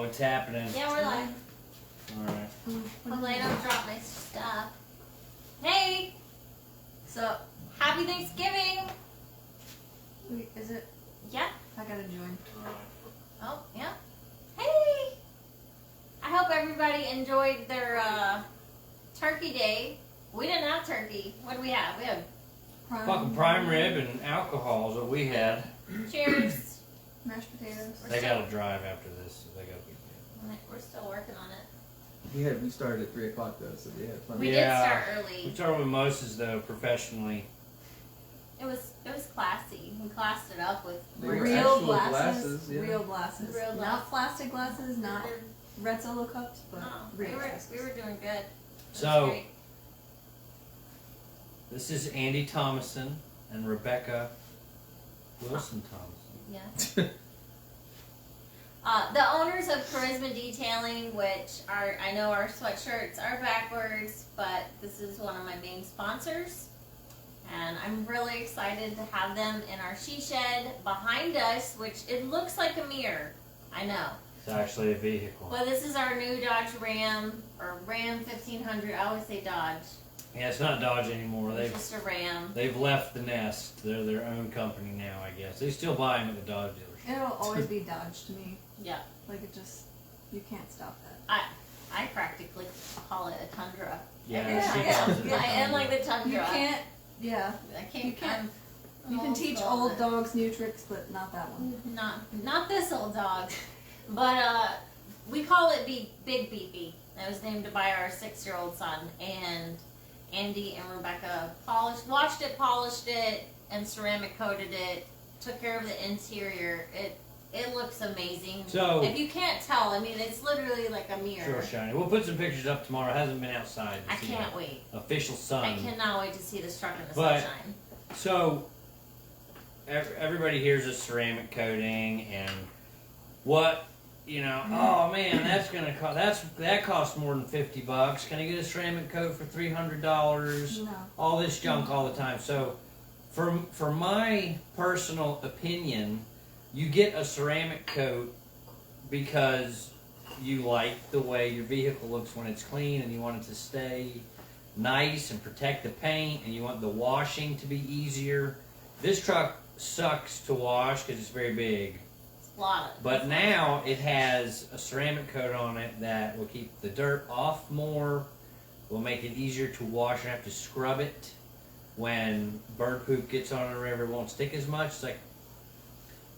what's happening? Yeah, we're live. Alright. Hopefully I don't drop my stuff. Hey! So, happy Thanksgiving! Wait, is it? Yeah. I gotta join. Oh, yeah. Hey! I hope everybody enjoyed their turkey day. We didn't have turkey. What do we have? We have Fucking prime rib and alcohol is what we had. cheers. Mashed potatoes. They gotta drive after this, so they gotta be good. We're still working on it. We started at 3 o'clock though, so we had plenty. We Yeah. did start We early. started with mimosas though, professionally. It was classy. We classed it up with They were Real actual glasses. glasses, yeah. Real glasses. Real Not glasses. plastic glasses, not red solo cups, but No, real we glasses. were doing good. It was So- great. This is Andy Thomason and Rebecca Wilson Thomason. Yeah. The owners of Charisma Detailing, which are, I know our sweatshirts are backwards, but this is one of my main sponsors. And I'm really excited to have them in our she shed behind us, which it looks like a mirror. I know. It's actually a vehicle. But this is our new Dodge Ram, or Ram 1500. I always say Dodge. Yeah, it's not Dodge anymore. It's just a Ram. They've left the nest. They're their own company now, I guess. They still buy them at the Dodge dealership. It'll always be Dodge to me. Yeah. Like it just, you can't stop that. I practically call it a Tundra. Yeah, she yeah, calls it yeah. I am like the Tundra. You can't, yeah. I can't. You can't. I'm You can old teach soul, old but- dogs new tricks, but not that one. Not this old dog, but we call it Big Beefy. It was named by our 6-year-old son, and Andy and Rebecca washed it, polished it, and ceramic coated it. Took care of the interior. It looks amazing. So- if you can't tell, I mean, it's literally like a mirror. Sure, shiny. We'll put some pictures up tomorrow. It hasn't been outside. To I see can't the wait. Official sun. I cannot wait to see this truck in the But- sunshine. So, everybody hears a ceramic coating and what, oh man, that's gonna cost, that costs more than $50. Can I get a ceramic coat for $300? No. All this junk all the time. So, for my personal opinion, you get a ceramic coat because you like the way your vehicle looks when it's clean and you want it to stay nice and protect the paint and you want the washing to be easier. This truck sucks to wash because it's very big. It's a lot. But now it has a ceramic coat on it that will keep the dirt off more, will make it easier to wash and have to scrub it. When bird poop gets on the river, it won't stick as much. It's like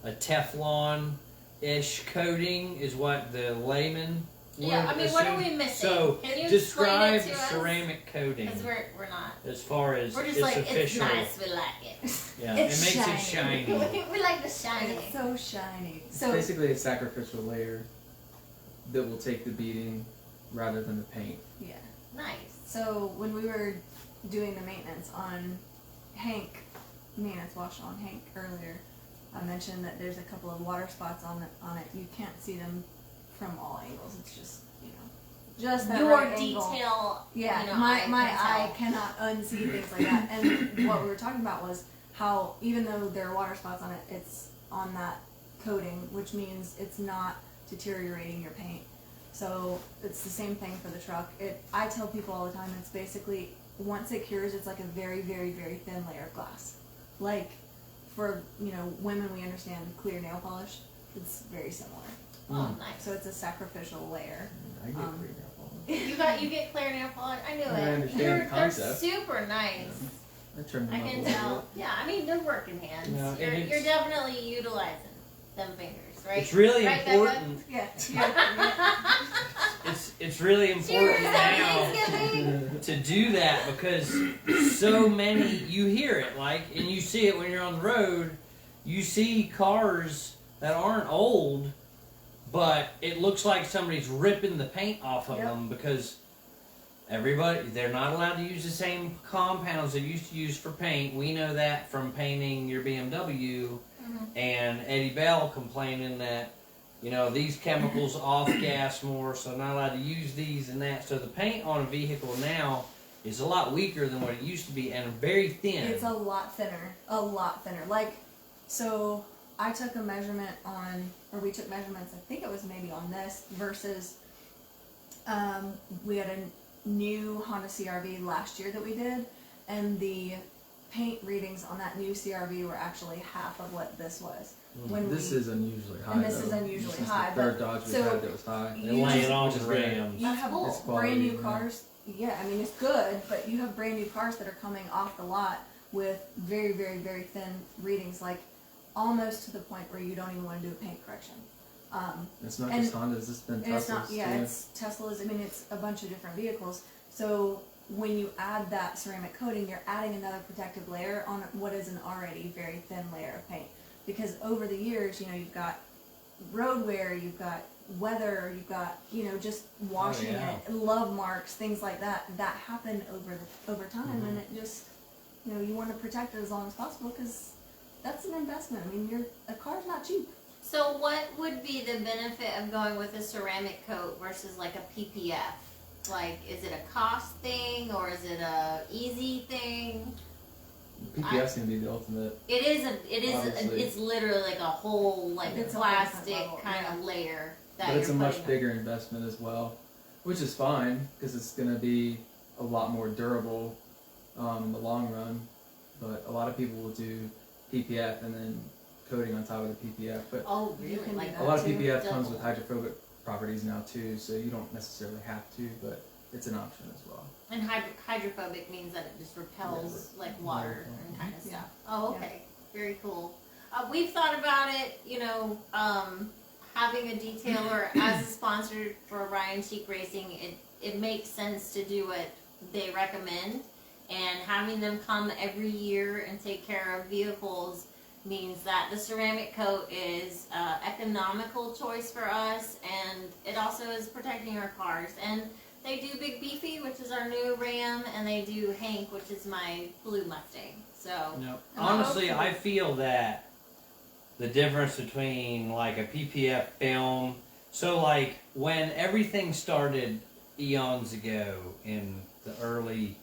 a Teflon-ish coating is what the layman would Yeah, I mean, what are assume. we missing? So, Can you describe explain it to us? ceramic coating Because we're not. as far as We're just it's like, official. it's nice, we like it. Yeah, It's it makes it shiny. shiny. we like the shiny. It's so shiny. It's So basically a sacrificial layer that will take the beating rather than the paint. yeah. Nice. So when we were doing the maintenance on maintenance wash on Hank earlier, I mentioned that there's a couple of water spots on it. You can't see them from all angles. It's just just that Your right angle. detail. Yeah, you know, my can eye tell. cannot unsee things like that. And what we were talking about was how even though there are water spots on it, it's on that coating, which means it's not deteriorating your paint. So it's the same thing for the truck. I tell people all the time, it's basically once it cures, it's like a very, very, very thin layer of glass. Like for women, we understand clear nail polish. It's very similar. Oh, nice. So it's a sacrificial layer. I get Um, pretty careful. You get clear nail polish. I knew I it. understand They're the concept. super nice. I trim them I up a can little tell. bit. Yeah, I mean they're working hands. No, and you're it's- definitely utilizing them fingers, right? It's really Right, important. Yeah. It's really Cheers, important happy now Thanksgiving. to do that because so many, you hear it and you see it when you're on the road. You see cars that aren't old, but it looks like somebody's ripping the paint off of Yep. them because they're not allowed to use the same compounds they used to use for paint. We know that from painting your BMW. And Eddie Bell complaining that, these chemicals off-gas more, so not allowed to use these and that. So the paint on a vehicle now is a lot weaker than what it used to be and very thin. It's a lot thinner. A lot thinner. Like, so I took a measurement on or we took measurements, I think it was maybe on this, versus we had a new Honda CRV last year that we did, and the paint readings on that new CRV were actually half of what this was. When This is unusually high. and this though. is unusually This is high, the third but- Dodge we've so had that was high. They You lay it just- on which is the rare. rims. you have cool. It's quality, brand new yeah. cars. Yeah, I mean it's good, but you have brand new cars that are coming off the lot with very, very, very thin readings, like almost to the point where you don't even want to do a paint correction. It's not and- just Hondas, it's been And it's Teslas not, yeah, too. it's Teslas. I mean, it's a bunch of different vehicles. So when you add that ceramic coating, you're adding another protective layer on what is an already very thin layer of paint. Because over the years, you know, you've got road wear, you've got weather, you've got, you know, just washing yeah. it, love marks, things like that. That happen over time, and it just, you know, you want to protect it as long as possible because that's an investment. I mean, a car's not cheap. So what would be the benefit of going with a ceramic coat versus like a PPF? Like, is it a cost thing or is it a easy thing? PPF's gonna be the ultimate. Honestly. It's literally like a whole like It's a whole plastic different level, kind yeah. of layer that But you're it's a much putting bigger investment as well, which is fine because it's going to be a lot more durable in the long run. But a lot of people will do PPF and then coating on top of the PPF. But Oh, You really? can Like do a lot of too. PPF comes double. with hydrophobic properties now too, so you don't necessarily have to, but it's an option as well. And hydrophobic means that it just repels like water and kind of Yeah. stuff. Oh, okay. Very cool. We've thought about it, you know, having a detailer as a sponsor for Ryan Cheek Racing. It makes sense to do what they recommend, and having them come every year and take care of vehicles means that the ceramic coat is economical choice for us, and it also is protecting our cars. And they do Big Beefy, which is our new Ram, and they do Hank, which is my blue Mustang. So No, honestly, I feel that the difference between like a PPF film, so like when everything started eons ago in the early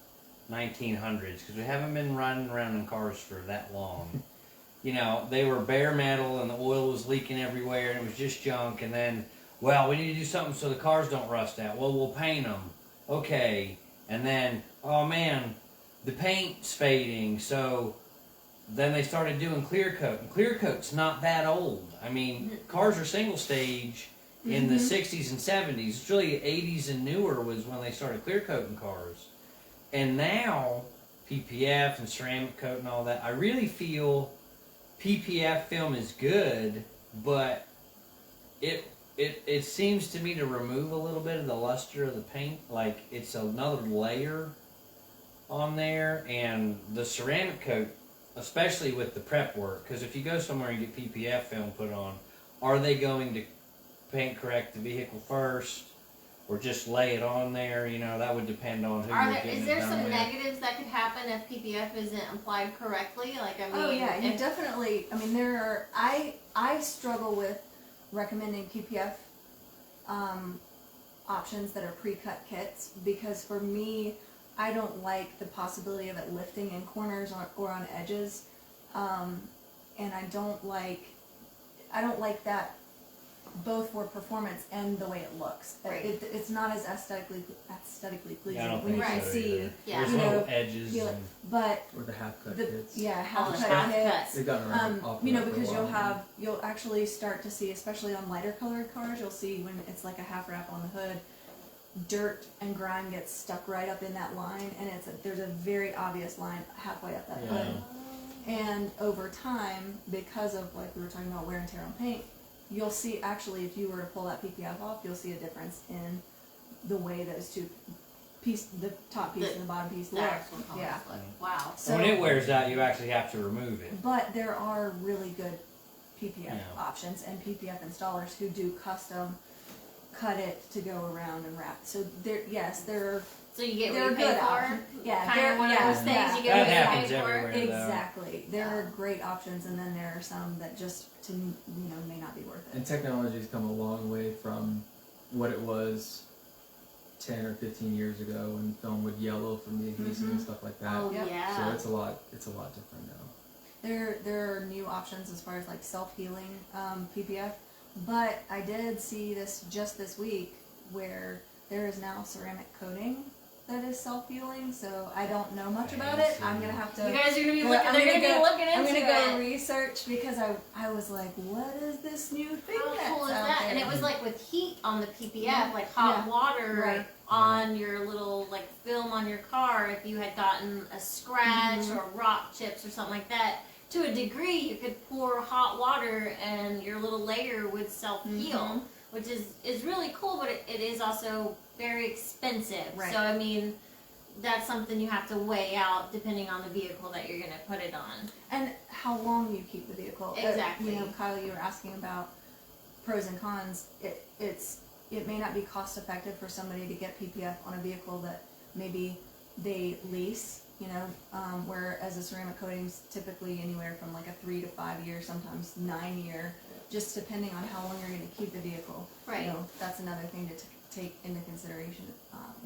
1900s, because we haven't been riding around in cars for that long. You know, they were bare metal and the oil was leaking everywhere and it was just junk. And then, well, we need to do something so the cars don't rust out. Well, we'll paint them. Okay. And then, oh man, the paint's fading. So then they started doing clear coat. And clear coat's not that old. I mean, cars are single stage in the 60s and 70s. It's really 80s and newer was when they started clear coating cars. And now, PPF and ceramic coat and all that, I really feel PPF film is good, but it seems to me to remove a little bit of the luster of the paint. Like it's another layer on there, and the ceramic coat, especially with the prep work, because if you go somewhere and get PPF film put on, are they going to paint correct the vehicle first, or just lay it on there? You know, that would depend on who you're getting is it there done some with. negatives that could happen if PPF isn't applied correctly? Like, I mean, Oh yeah, you if- definitely. I mean, there are. I struggle with recommending PPF options that are pre-cut kits because for me, I don't like the possibility of it lifting in corners or on edges, and I don't like that both for performance and the way it looks. Right. It's not as aesthetically pleasing Yeah, I don't when you think can so see. either. Yeah. There's you know, little edges. feel it. And, But Or the half cut the kits. half the cut half kits. cut. They've gotten around awful You know, for a because while. you'll actually start to see, especially on lighter colored cars, you'll see when it's like a half wrap on the hood, dirt and grime gets stuck right up in that line, and there's a very obvious line halfway up that Yeah. hood. And over time, because of like we were talking about wear and tear on paint, you'll see actually if you were to pull that PPF off, you'll see a difference in the way those two the top piece and the bottom piece the look. actual colors Yeah. look. Wow. So, when it wears out, you actually have to remove it. but there are really good PPF Yeah. options and PPF installers who do custom cut it to go around and wrap. So there are So you get what they're you pay good for? options. Yeah, Kind they're of one yeah, of those things yeah. you That get what happens you pay for? everywhere. though. Exactly. There are great options, and then there are some that just may not be worth it. And technology's come a long way from what it was 10 or 15 years ago when film would yellow from the adhesive and stuff like that. Oh, Yep. yeah. So it's a lot different now. There are new options as far as like self-healing PPF, But I did see this just this week where there is now ceramic coating that is self-healing, so I don't know much about it. I'm gonna have to. You guys are gonna be go- looking. I'm They're gonna gonna be go- looking I'm into gonna go it. research because I was like, what is this new thing? How that's cool is out that? there? And it was like with heat on the PPF, like hot Yeah. water Right. on your little like film on your car. If you had gotten a scratch Mhm. or rock chips or something like that, to a degree, you could pour hot water and your little layer would self heal, Mhm. which is really cool. But it is also very expensive. Right. So I mean, that's something you have to weigh out depending on the vehicle that you're gonna put it on. And how long you keep the vehicle. Exactly. You know, Kyle, you were asking about pros and cons. It may not be cost effective for somebody to get PPF on a vehicle that maybe they lease, you know, whereas a ceramic coating's typically anywhere from like a 3 to 5 year, sometimes 9 year, just depending on how long you're going to keep the vehicle. Right. You know, that's another thing to take into consideration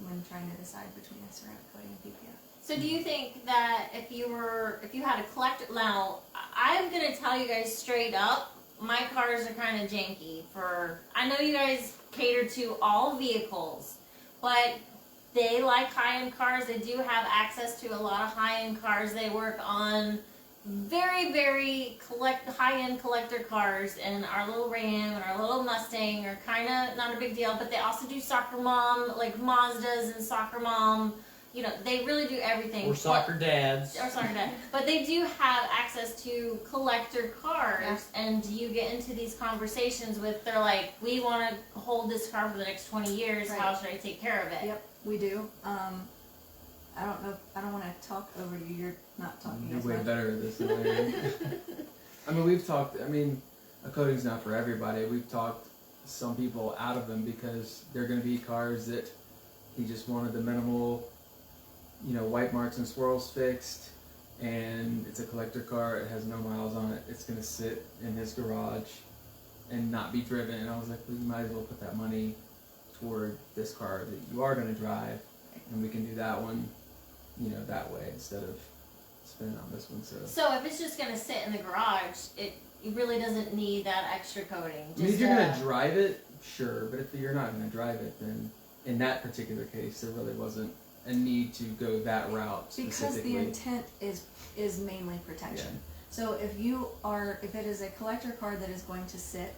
when trying to decide between a ceramic coating and PPF. So do you think that if you had a collector, now I'm gonna tell you guys straight up, my cars are kind of janky. I know you guys cater to all vehicles, but they like high-end cars. They do have access to a lot of high-end cars. They work on very, very high-end collector cars, and our little Ram and our little Mustang are kind of not a big deal, but they also do soccer mom, like Mazdas and soccer mom. You know, they really do everything. Or soccer dads. Or soccer dad. But they do have access to collector cars. Yeah. And you get into these conversations with, they're like, we want to hold this car for the next 20 years. Right. How should I take care of it? Yep, we do. I don't know. I don't want to talk over you. You're not talking You're as way much. better at this than I am. I mean, we've talked. I mean, a coating's not for everybody. We've talked some people out of them because they're going to be cars that he just wanted the minimal, you know, white marks and swirls fixed, and it's a collector car. It has no miles on it. It's going to sit in his garage and not be driven. And I was like, well, you might as well put that money toward this car that you are going to drive, and we can do that one, you know, that way instead of spending on this one. So if it's just going to sit in the garage, it really doesn't need that extra coating. I mean, if you're going to drive it, sure, but if you're not going to drive it, then in that particular case, there really wasn't a need to go that route specifically. Because the intent is mainly protection. Yeah. So if it is a collector car that is going to sit,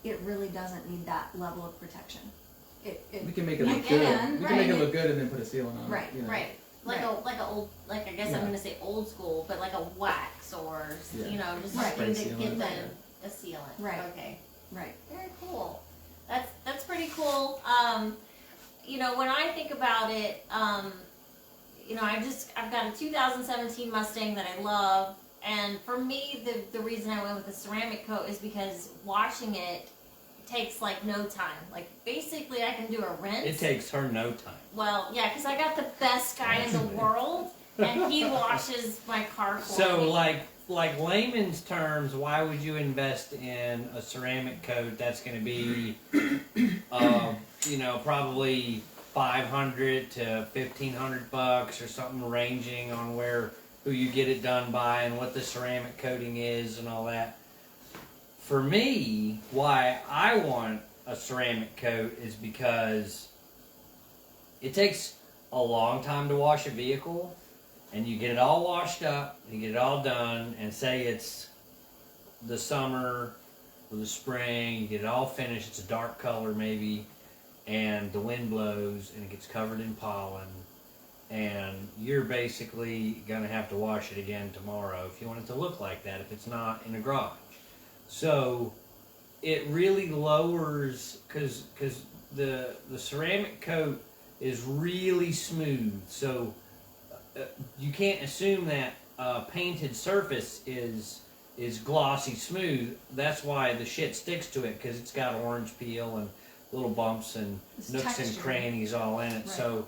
it really doesn't need that level of protection. We can make it You look can, good. We can right. make it look good and then put a sealant on Right, it. You know? Right. Like Right. a old, like I guess Yeah. I'm going to say old school, but like a wax or, Yeah. you know, just Right. something to Spray get sealant. a sealant. Right. Okay. Right. Very cool. That's pretty cool. You know, when I think about it, you know, I've got a 2017 Mustang that I love, and for me, the reason I went with the ceramic coat is because washing it takes like no time. Like basically, I can do a rinse. It takes her no time. Well, yeah, because I got the best guy in the world, and he washes my car for So, me. like layman's terms, why would you invest in a ceramic coat that's going to be, you know, probably $500 to $1,500 or something, ranging on who you get it done by and what the ceramic coating is and all that. For me, why I want a ceramic coat is because it takes a long time to wash a vehicle, and you get it all washed up, you get it all done, and say it's the summer or the spring, you get it all finished, it's a dark color maybe, and the wind blows and it gets covered in pollen, and you're basically going to have to wash it again tomorrow if you want it to look like that, if it's not in a garage. So it really lowers, because the ceramic coat is really smooth, so you can't assume that painted surface is glossy smooth. That's why the shit sticks to it, because it's got orange peel and little bumps and It's nooks and texture. crannies all in it. Right. So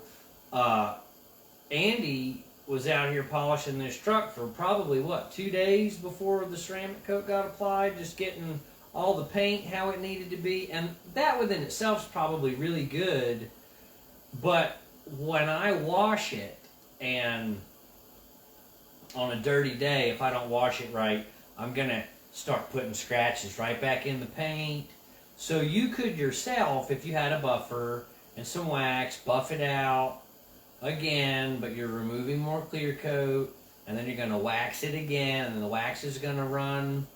Andy was out here polishing this truck for probably 2 days before the ceramic coat got applied, just getting all the paint how it needed to be, and that within itself is probably really good. But when I wash it, and on a dirty day, if I don't wash it right, I'm gonna start putting scratches right back in the paint. So you could yourself, if you had a buffer and some wax, buff it out again, but you're removing more clear coat, and then you're going to wax it again, and the wax is going to run.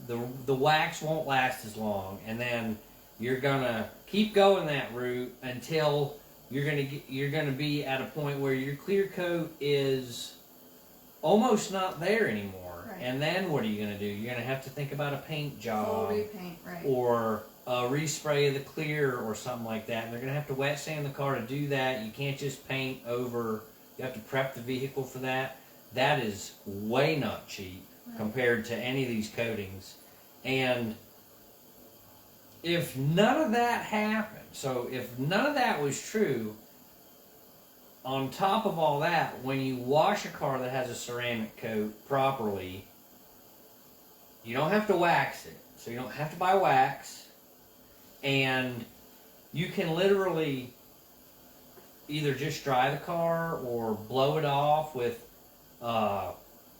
The wax won't last as long, and then you're going to keep going that route until you're going to be at a point where your clear coat is almost not there anymore. Right. And then what are you going to do? You're going to have to think about a paint Full job repaint, right? or a respray of the clear or something like that. And they're going to have to wet sand the car to do that. You can't just paint over. You have to prep the vehicle for that. That is way not cheap compared to any of these coatings. And if none of that happened, so if none of that was true, on top of all that, when you wash a car that has a ceramic coat properly, you don't have to wax it. So you don't have to buy wax. And you can literally either just dry the car or blow it off with,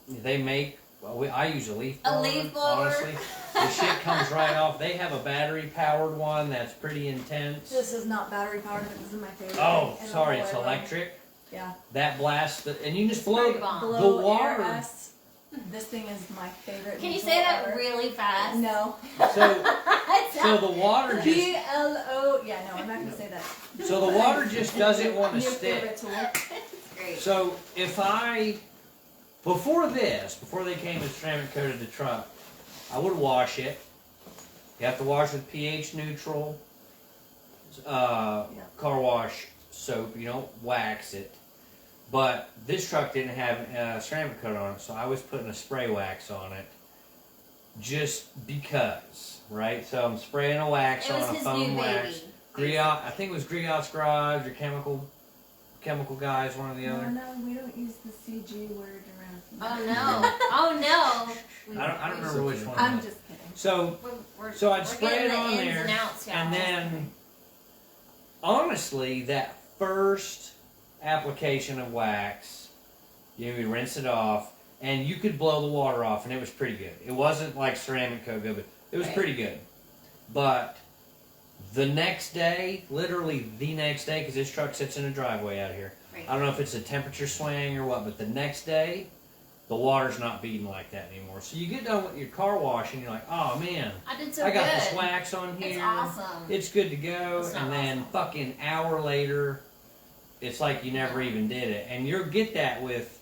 they make, I use a leaf blower. A leaf blower. Honestly. The shit comes right off. They have a battery-powered one that's pretty intense. This is not battery powered, but this is my favorite. Oh, thing in the sorry, whole it's world. electric. Yeah. That blasts, and you just blow Spray bomb. Blow the water. air S. This thing is my favorite. Can you tool say that ever. really fast? No. So the water just BLO. Yeah, no, I'm not gonna say that. so the water just doesn't want to New stick. favorite tool. Great. So if I before they came and ceramic coated the truck, I would wash it. You have to wash with pH neutral car wash soap. You don't wax it. But this truck didn't have ceramic coat on it, so I was putting a spray wax on it just because, right? So I'm spraying a wax It was on a his foam new wax. baby. Griot, I think it was Griot's Garage or Chemical Guys, one or the other. No, we don't use the CG word around. Oh no! Oh no! I don't remember which one. I'm it was. just kidding. So We're So I'd we're spray getting it the on ins there, and outs, y'all. and then honestly, that first application of wax, you rinse it off, and you could blow the water off, and it was pretty good. It wasn't like ceramic coat good, but it was Right. pretty good. But the next day, literally the next day, because this truck sits in a driveway out here. Right. I don't know if it's a temperature swing or what, but the next day, the water's not beating like that anymore. So you get done with your car wash, and you're like, oh man, I did so I got good. this wax on here. It's awesome. It's good to go. It's not And then awesome. fucking hour later, it's like you never even did it. And you'll get that with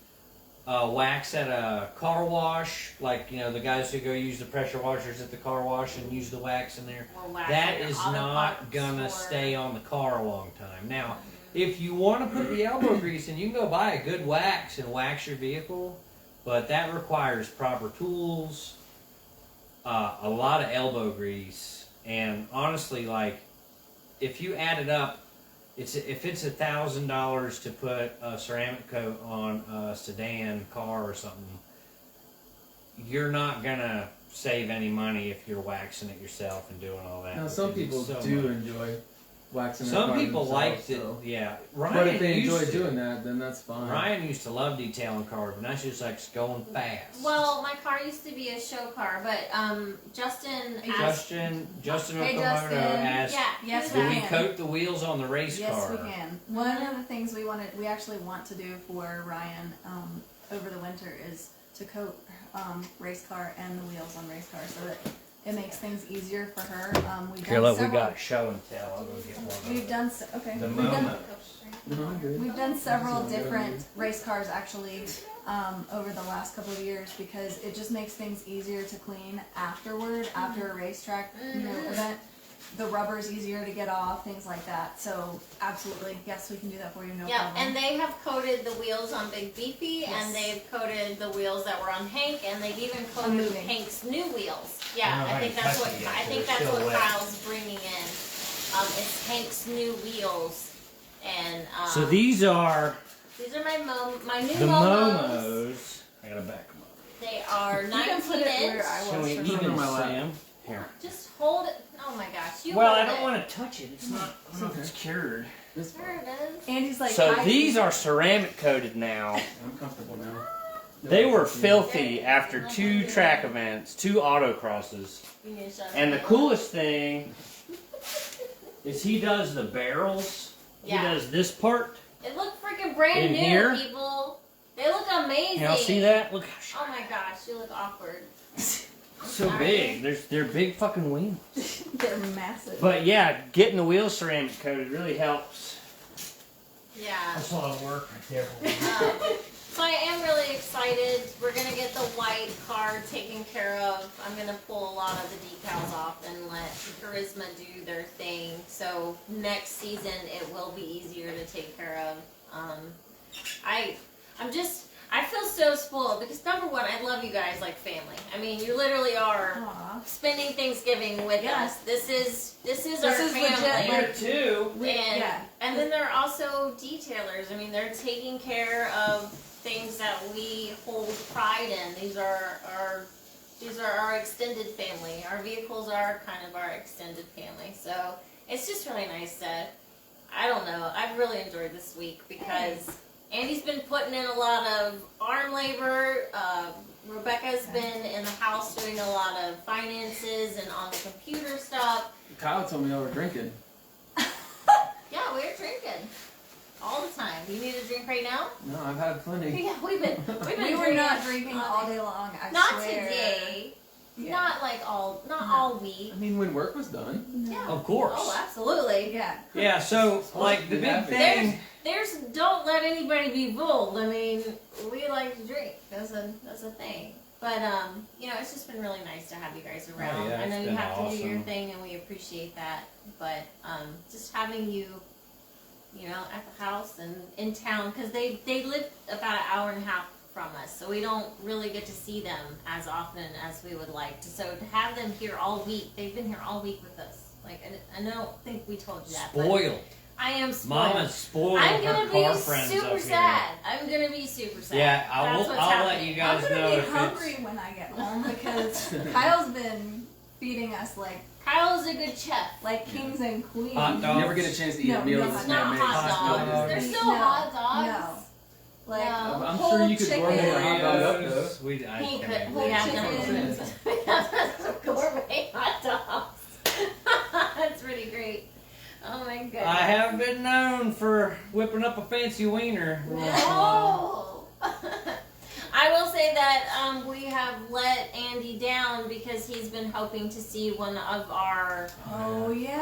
wax at a car wash, like, you know, the guys who go use the pressure washers at the car wash and use the wax in there. Or wax That it, is auto not parts, gonna or- stay on the car a long time. Now, if you want to put the elbow grease in, you can go buy a good wax and wax your vehicle, but that requires proper tools, a lot of elbow grease, and honestly, like, if you add it up, if it's $1,000 to put a ceramic coat on a sedan car or something, you're not gonna save any money if you're waxing it yourself and doing all that. Now, some because people it's so do much. enjoy waxing their Some car people themselves, liked it, so. yeah. But if they used enjoy to- doing that, then that's fine. Ryan used to love detailing cars, but that's just like going fast. Well, my car used to be a show car, but Justin asked. Justin Hey, Okamoto Justin. asked, Yeah, Yes, do we we can. coat the wheels on the race Yes, car? we can. One of the things we actually want to do for Ryan over the winter is to coat race car and the wheels on race car so that it makes things easier for her. We've Here, done look, we several. got show and tell. I'll go get one. We've done okay. The We've done, Momos. No, I'm good. we've done several different race cars actually over the last couple of years because it just makes things easier to clean afterward after a racetrack event. The rubber's easier to get off, things like that. So absolutely, yes, we can do that for you. No Yeah, problem. and they have coated the wheels on Big Beefy, Yes. and they've coated the wheels that were on Hank, and they've even I'm coated moving. Hank's new wheels. I Yeah, don't know I if think I that's can what touch it yet, I think but that's it's what still wet. Kyle's bringing in. It's Hank's new wheels, and So these are these are my new the Momos. Momos. I gotta back them up. They are You can 19 put it inch. where I Can was. we for even mine. Sam? Here. Just hold it. Oh my gosh, you Well, hold I don't it. want to touch it. It's not. I don't know if it's cured. This There it is. Andy's like, So I- these are ceramic coated now. I'm comfortable now. They were filthy after 2 track events, 2 autocrosses. You need to shut And the up. coolest thing is he does the barrels. Yeah. He does this part. It looked freaking brand In new, here? people. They look amazing. Y'all see that? Look how Oh my gosh, you look awkward. so big. They're big fucking wheels. They're massive. But yeah, getting the wheels ceramic coated really helps. Yeah. That's a lot of work right there. So I am really excited. We're gonna get the white car taken care of. I'm gonna pull a lot of the decals off and let Charisma do their thing. So next season it will be easier to take care of. I feel so spoiled because number one, I love you guys like family. I mean, you literally are Aw. spending Thanksgiving with Yeah. us. This is This our is family. legit, Here too. And then they're also detailers. I mean, they're taking care of things that we hold pride in. These are our extended family. Our vehicles are kind of our extended family. So it's just really nice to, I don't know, I've really enjoyed this week because Andy's been putting in a lot of arm labor. Rebecca's been in the house doing a lot of finances and on the computer stuff. Kyle told me y'all were drinking. Yeah, we're drinking all the time. You need a drink right now? No, I've had plenty. Yeah, we've been We were not drinking all day long, I Not swear. today. Yeah. Not like all week. I mean, when work was done. Yeah. Of course. Oh, absolutely. Yeah. Yeah, so like the Be big happy. thing. There's don't let anybody be fooled. I mean, we like to drink. That's a thing. But it's just been really nice to have you guys around. yeah, I know it's you been have to do your awesome. thing, and we appreciate that. But just having you, at the house and in town, because they live about an hour and a half from us, so we don't really get to see them as often as we would like to. So to have them here all week, they've been here all week with us. Like, I don't think we told you that. But Spoiled. I am spoiled. Mama's spoiled I'm her gonna car be friends super up sad. I'm gonna be super sad. Yeah, That's I'll what's let happening. you I'm guys gonna know be if hungry it's. when I get home because Kyle's been feeding us like Kyle's a good chef. kings and queens. Hot You dogs. never get a chance to eat No, a meal no, that's It's not man-made. hot dogs. dogs. They're still No, hot dogs. No. Like No. I'm whole sure you could chicken. gourmet a hot dog up though. Oreos. I He can't could. remember. We have chicken. some. We have some gourmet hot dogs. That's pretty great. Oh my goodness. I have been known for whipping up a fancy wiener. No. I will say that we have let Andy down because he's been hoping to see one of our Oh yeah.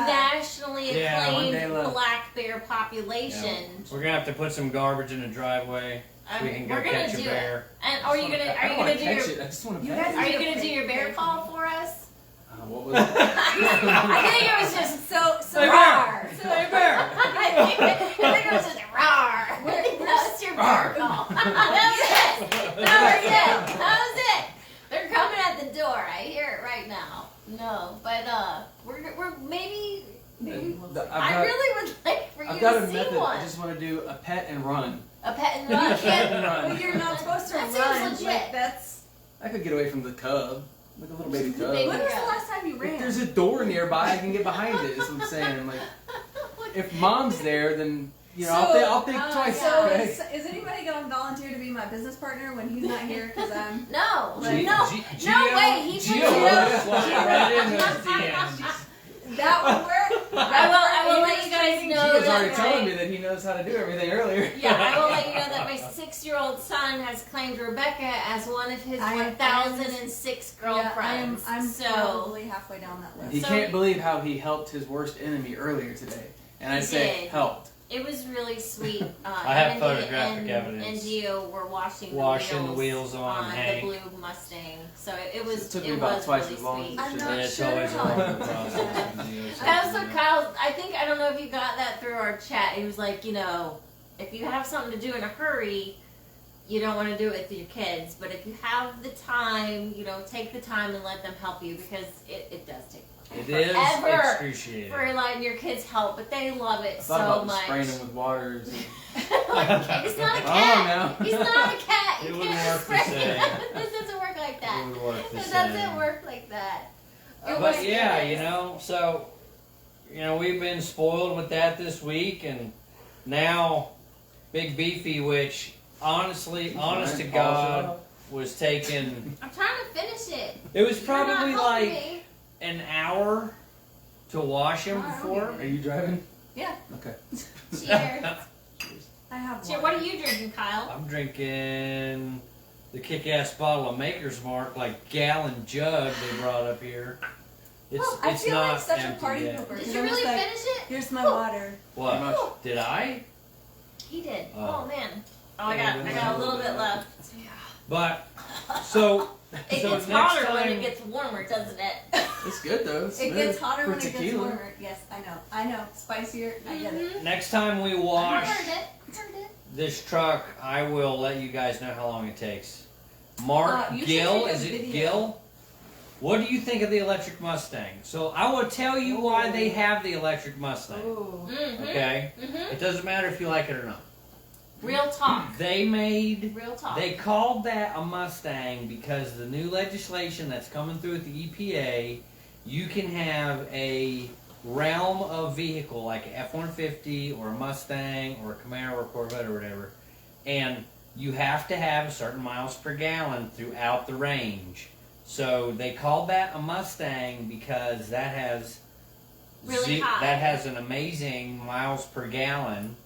nationally Yeah, one day acclaimed left. black bear population. We're gonna have to put some garbage in the driveway so we can go We're gonna catch a do bear. it. And are you gonna do catch your it. I just want to You pet guys it. are you gonna do your bear call for us? What was it? I think it was just so Hey, rawr. Hey, bear! I think it was just rawr. That's your bear Rawr. call. That was it. That was it. They're coming at the door. I hear it right now. No, but we're maybe I really would like for you I've got to a see method. one. I just want to do a pet and run. A pet and run. Pet and run. But you're not supposed to That seems run. legit. Like that's. I could get away from the cub, like a little baby cub. Baby When was the Yeah. last time you If ran? there's a door nearby, I can get behind it. Is what I'm saying. Like, if mom's there, then I'll think twice. So Okay? is anybody gonna volunteer to be my business partner when he's not here? Because I'm. No, G- no, G- no Gio- way. He Gio puts will you. slide right in those DMs. That would work. I will let you guys know She was already that telling my, me that he knows how to do everything earlier. yeah, I will let you know that my 6-year-old son has claimed Rebecca as one of his I am- 1006 girlfriends. Yeah, I'm so probably halfway down that list. He So- can't believe how he helped his worst enemy earlier today. And I He say did. helped. it was really sweet. I have Andy photographic and, evidence. And Gio were washing Washing the the wheels wheels on the Hank. blue Mustang. So it was It took me it about was twice really as long as sweet. it I'm should not have. Yeah, it's sure always a how- longer process. That was what Kyle. I think I don't know if you got that through our chat. He was like, if you have something to do in a hurry, you don't want to do it with your kids. But if you have the time, take the time and let them help you because it does take It is forever excruciating. for letting your kids help, but they love it I so thought about much. spraying him with water. It's not a Oh, cat. no. He's not a cat. It You wouldn't can't work the spray same. him. This doesn't work like that. It would work the It same. doesn't work like that. Oh But my yeah, goodness. so we've been spoiled with that this week, and now Big Beefy, which honestly, honest to Polish it God, up. was taking. I'm trying to finish it. It was You're not probably helping like me. an hour to wash him No, I don't before. need Are you driving? Yeah, Okay. Cheers. I have Cheers. one. What are you drinking, Kyle? I'm drinking the kick-ass bottle of Maker's Mark, like gallon jug they brought up here. It's Oh, I it's feel not like such a empty party yet. pooper. Did 'cause you I'm just really like, finish it? Here's my water. What? Pretty much. Did I? He did. Oh. Oh man. Oh, I got a little bit left. But so It so gets next hotter when time it gets warmer, doesn't it? It's good though. It's It smooth gets hotter for when it gets tequila. warmer. Yes, I know. Spicier, I get it. next time we I wash heard it. I heard it. this truck, I will let you guys know how long it takes. Mark You should Gill, take a is it video. Gill? What do you think of the electric Mustang? So I will tell you why they have the electric Mustang. Ooh. Mm-hmm. Okay? Mm-hmm. It doesn't matter if you like it or not. Real talk. They made Real talk. They called that a Mustang because the new legislation that's coming through with the EPA, you can have a realm of vehicle like an F-150 or a Mustang or a Camaro or a Corvette or whatever, and you have to have a certain miles per gallon throughout the range. So they called that a Mustang because that has Really high. that has an amazing miles per gallon,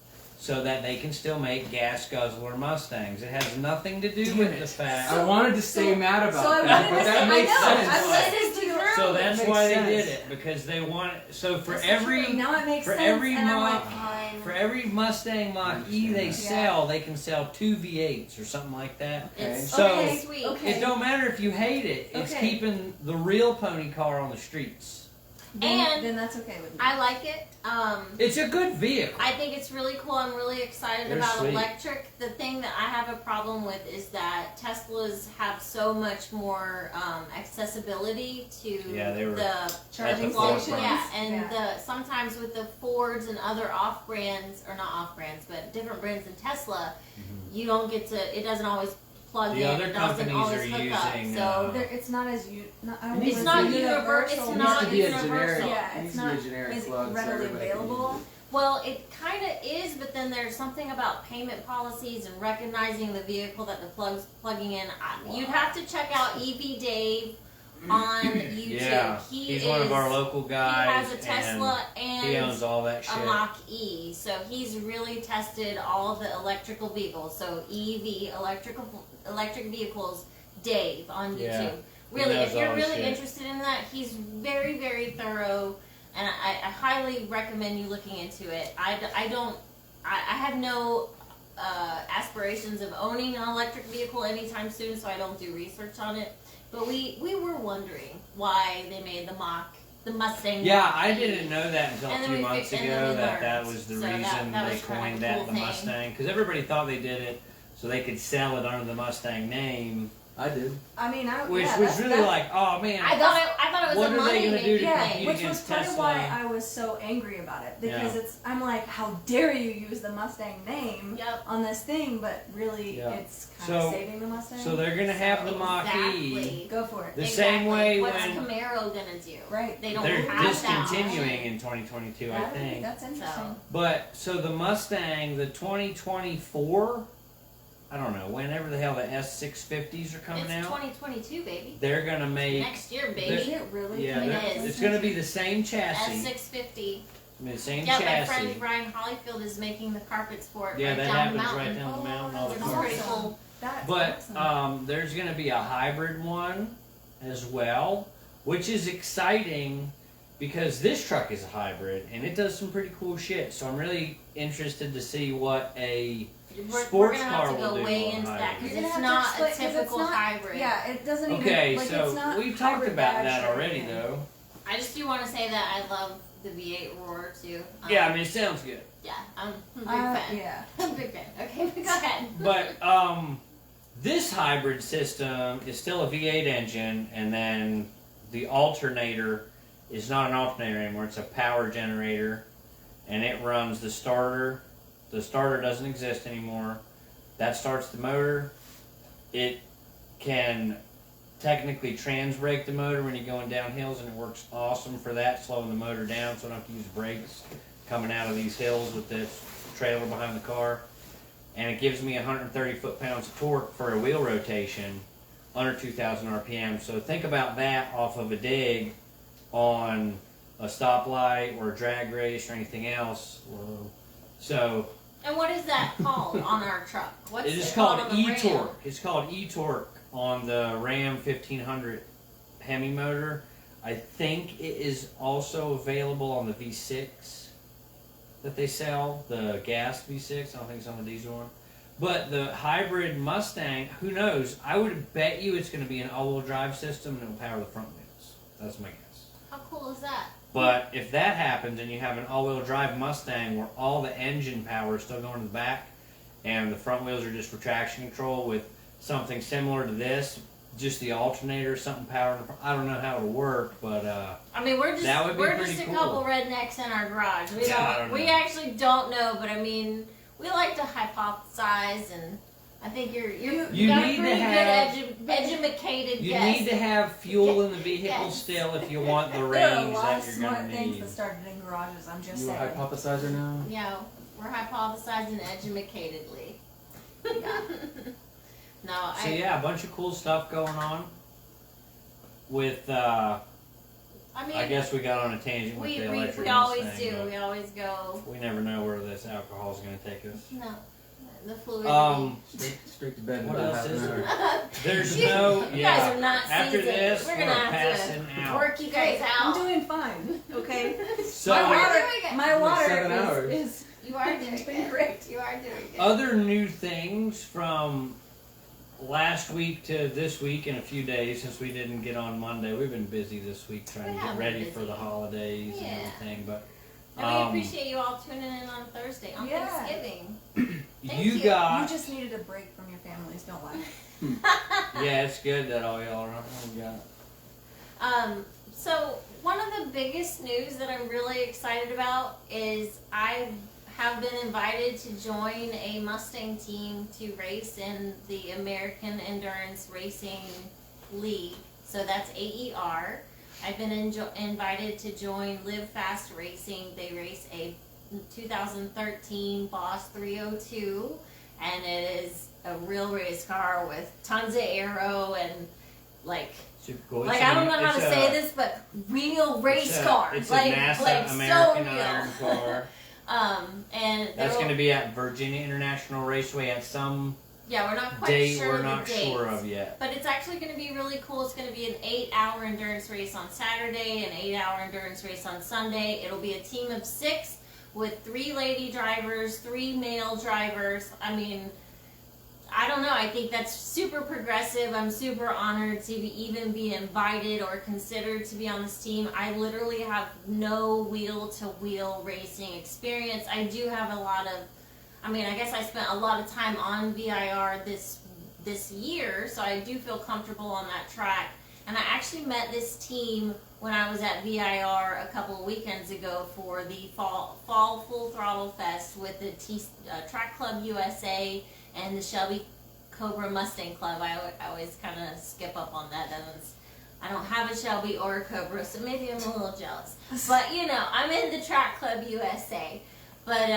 so that they can still make gas guzzler Mustangs. It has nothing to do Damn with it. the fact. I wanted to stay mad about So I that, wanted but to that say, makes I know, sense. I'm listening to your. So that's makes why they sense. did it, because they want. So for That's every true. Now it makes for sense, every and I'm Mach like, fine. for every Mustang Mach E they Yeah. sell, they can sell 2 V8s or something like that. It's So- okay, sweet. Okay. It don't matter if you hate it. It's Okay. keeping the real pony car on the streets. And- then that's okay with me. I like it. It's a good vehicle. I think it's really cool. I'm really excited They're about sweet. electric. The thing that I have a problem with is that Teslas have so much more accessibility to Yeah, they were the Charging forefront. stations. yeah, and Yeah. the sometimes with the Fords and other off brands or not off brands, but different brands than Tesla, you don't get to. It doesn't always plug The in. other It doesn't companies always are hook up. using, So There, it's not as you. Not, I don't It needs think it's not as universal. It's It not needs to be a universal. generic. Yeah, it it's needs not to be a generic as plug so readily everybody can use available. it. Well, it kind of is, but then there's something about payment policies and recognizing the vehicle that the plug's plugging in. You'd have to check out EV Dave on YouTube. Yeah, he's one of our local He guys. has a Tesla and he owns and all that a shit. Mach E, so he's really tested all of the electrical vehicles. So EV, electric vehicles, Dave on YouTube. Yeah, Really, knows if you're all his really shit. interested in that, he's very, very thorough, and I highly recommend you looking into it. I have no aspirations of owning an electric vehicle anytime soon, so I don't do research on it. But we were wondering why they made the Mustang. Yeah, Mach I E. didn't know that until And a then few we months and then ago we that that learned. was the So reason that they was kinda coined a that cool the thing. Mustang. Because everybody thought they did it so they could sell it under the Mustang name, I did. I mean, which yeah, was that's, really like, oh man, I thought it was What a are they money gonna do to making yeah, compete thing. which was against part of Tesla? why I was so angry about it because Yeah. I'm like, how dare you use the Mustang name Yep. on this thing, but really Yeah. it's kind So- of saving the Mustang. so they're gonna have the Mach E. Exactly. go for it. The same way What's when Camaro gonna do? Right. They don't they're have that discontinuing option. in 2022, I That would be- think. that's interesting. But so the Mustang, the 2024, I don't know, whenever the hell the S650s are coming It's out, 2022, baby. they're gonna make Next year, Is baby. it really? yeah, It they're- is. it's gonna be the same chassis, S650. the same Yeah, my chassis. friend Brian Hollyfield is making the carpets for it Yeah, right that down the happens mountain. right down the mountain all the It's That's time. pretty awesome. cool. That's But awesome. there's going to be a hybrid one as well, which is exciting because this truck is a hybrid and it does some pretty cool shit. So I'm really interested to see what a We're sports gonna car have to will go do way on into that hybrid. because You're it's gonna have not to a explain- 'cause it's typical not- hybrid. Yeah, it doesn't Okay, even like so it's not we've talked hybrid about badge that or already anything. though. I just do want to say that I love the V8 roar too. Yeah, I mean it sounds good. Yeah, I'm a big fan. Yeah. I'm a big fan. Okay, go ahead. But this hybrid system is still a V8 engine, and then the alternator is not an alternator anymore. It's a power generator, and it runs the starter. The starter doesn't exist anymore. That starts the motor. It can technically trans brake the motor when you're going down hills, and it works awesome for that, slowing the motor down so I don't have to use brakes coming out of these hills with this trailer behind the car. and it gives me 130 foot-pounds of torque for a wheel rotation under 2,000 RPM. So think about that off of a dig on a stoplight or a drag race or anything else. Whoa. So And what is that called on our truck? What's it is it called on the Ram? Etorque. It's called Etorque on the Ram 1500 Hemi motor. I think it is also available on the V6 that they sell, the gas V6. I don't think it's on the diesel one. But the hybrid Mustang, who knows? I would bet you it's going to be an all-wheel drive system and it will power the front wheels. That's my guess. How cool is that? But if that happens and you have an all-wheel drive Mustang where all the engine power is still going to the back and the front wheels are just for traction control with something similar to this, just the alternator, something powering the front. I don't know how it'll work, but I mean, we're that would just be we're pretty just a cool. couple rednecks in our garage. We Yeah, I don't. don't We know. actually don't know, but I mean, we like to hypothesize, and I think you You got need a to pretty have- good educated you guess. need to have fuel in the vehicle Yes. still if you want the There are a range lot that of you're smart going to things need. that started in garages. I'm just You a saying. hypothesizer now? Yeah, we're hypothesizing educatedly. Yeah. No, So yeah, a bunch of cool stuff going on. With I mean, I guess we got on a tangent with we the we, electric we always Mustang, do. but We always go. we never know where this alcohol is going to take us. No, the fluidity. Straight to bed in What about else half is an there? hour. There's You- no. you Yeah. guys are not After seasoned. this, We're we're gonna have passing to out. work you guys I'm out. doing fine. Okay. So my We're water, doing it. my water 7 hours. is You are doing it's been it. great. You are doing it. other new things from last week to this week in a few days since we didn't get on Monday. We've been busy this week trying We to have get been ready for busy. the holidays Yeah. and everything. But And we appreciate you all tuning in on Thursday on Yeah. Thanksgiving. Thank you you. got. You just needed a break from your families. Don't lie. Yeah, it's good that all y'all are on. We got. So one of the biggest news that I'm really excited about is I have been invited to join a Mustang team to race in the American Endurance Racing League. So that's AER. I've been invited to join Live Fast Racing. They race a 2013 Boss 302, and it is a real race car with tons of aero and like Super cool. like It's I don't know how it's to say this, but real race it's car, It's like a NASA like American so Iron real. car. And That's going to be at Virginia International Raceway at some yeah, we're not quite date sure we're the not dates, sure of yet. but it's actually going to be really cool. It's going to be an 8-hour endurance race on Saturday, an 8-hour endurance race on Sunday. It'll be a team of 6 with 3 lady drivers, 3 male drivers. I mean, I don't know. I think that's super progressive. I'm super honored to even be invited or considered to be on this team. I literally have no wheel-to-wheel racing experience. I do have a lot of, I mean, I guess I spent a lot of time on VIR this year, so I do feel comfortable on that track. And I actually met this team when I was at VIR a couple of weekends ago for the Fall Full Throttle Fest with the Track Club USA and the Shelby Cobra Mustang Club. I always kind of skip up on that. I don't have a Shelby or a Cobra, so maybe I'm a little jealous. But, you know, I'm in the Track Club USA. But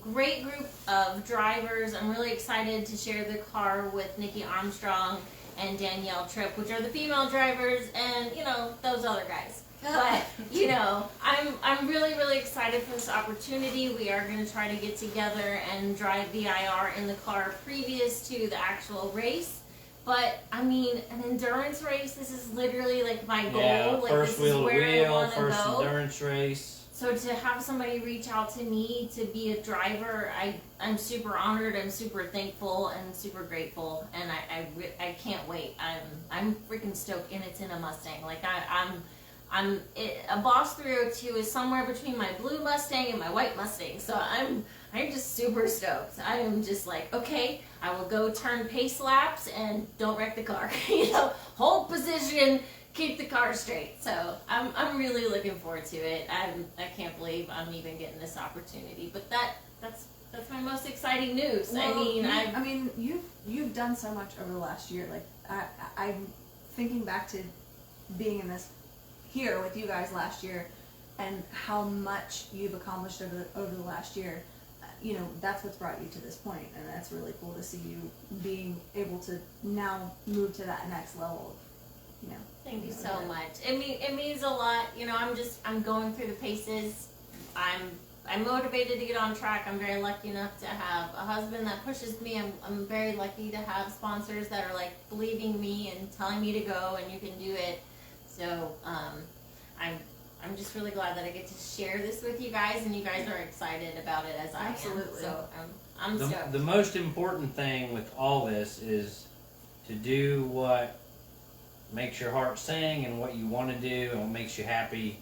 great group of drivers. I'm really excited to share the car with Nikki Armstrong and Danielle Tripp, which are the female drivers, and, you know, those other guys. But, you know, I'm really, really excited for this opportunity. We are going to try to get together and drive VIR in the car previous to the actual race. But, I mean, an endurance race, this is literally, like, my goal. Yeah, Like, first this is wheel to where I wheel, want to first go. endurance race. So to have somebody reach out to me to be a driver, I'm super honored. I'm super thankful and super grateful, and I can't wait. I'm freaking stoked, and it's in a Mustang. Like a Boss 302 is somewhere between my blue Mustang and my white Mustang. So I'm just super stoked. I am just like, okay, I will go turn pace laps and don't wreck the car. You know, hold position. Keep the car straight. So I'm really looking forward to it. I can't believe I'm even getting this opportunity. But that's my most exciting news. I mean, you've done so much over the last year. Like I'm thinking back to being in this here with you guys last year, and how much you've accomplished over the last year. that's what's brought you to this point, and that's really cool to see you being able to now move to that next level. Thank you so much. It means a lot. I'm going through the paces. I'm motivated to get on track. I'm very lucky enough to have a husband that pushes me. I'm very lucky to have sponsors that are like believing me and telling me to go and you can do it. So I'm just really glad that I get to share this with you guys, and you guys are excited about it as I Absolutely. am. So I'm stoked. The most important thing with all this is to do what makes your heart sing and what you want to do and what makes you happy,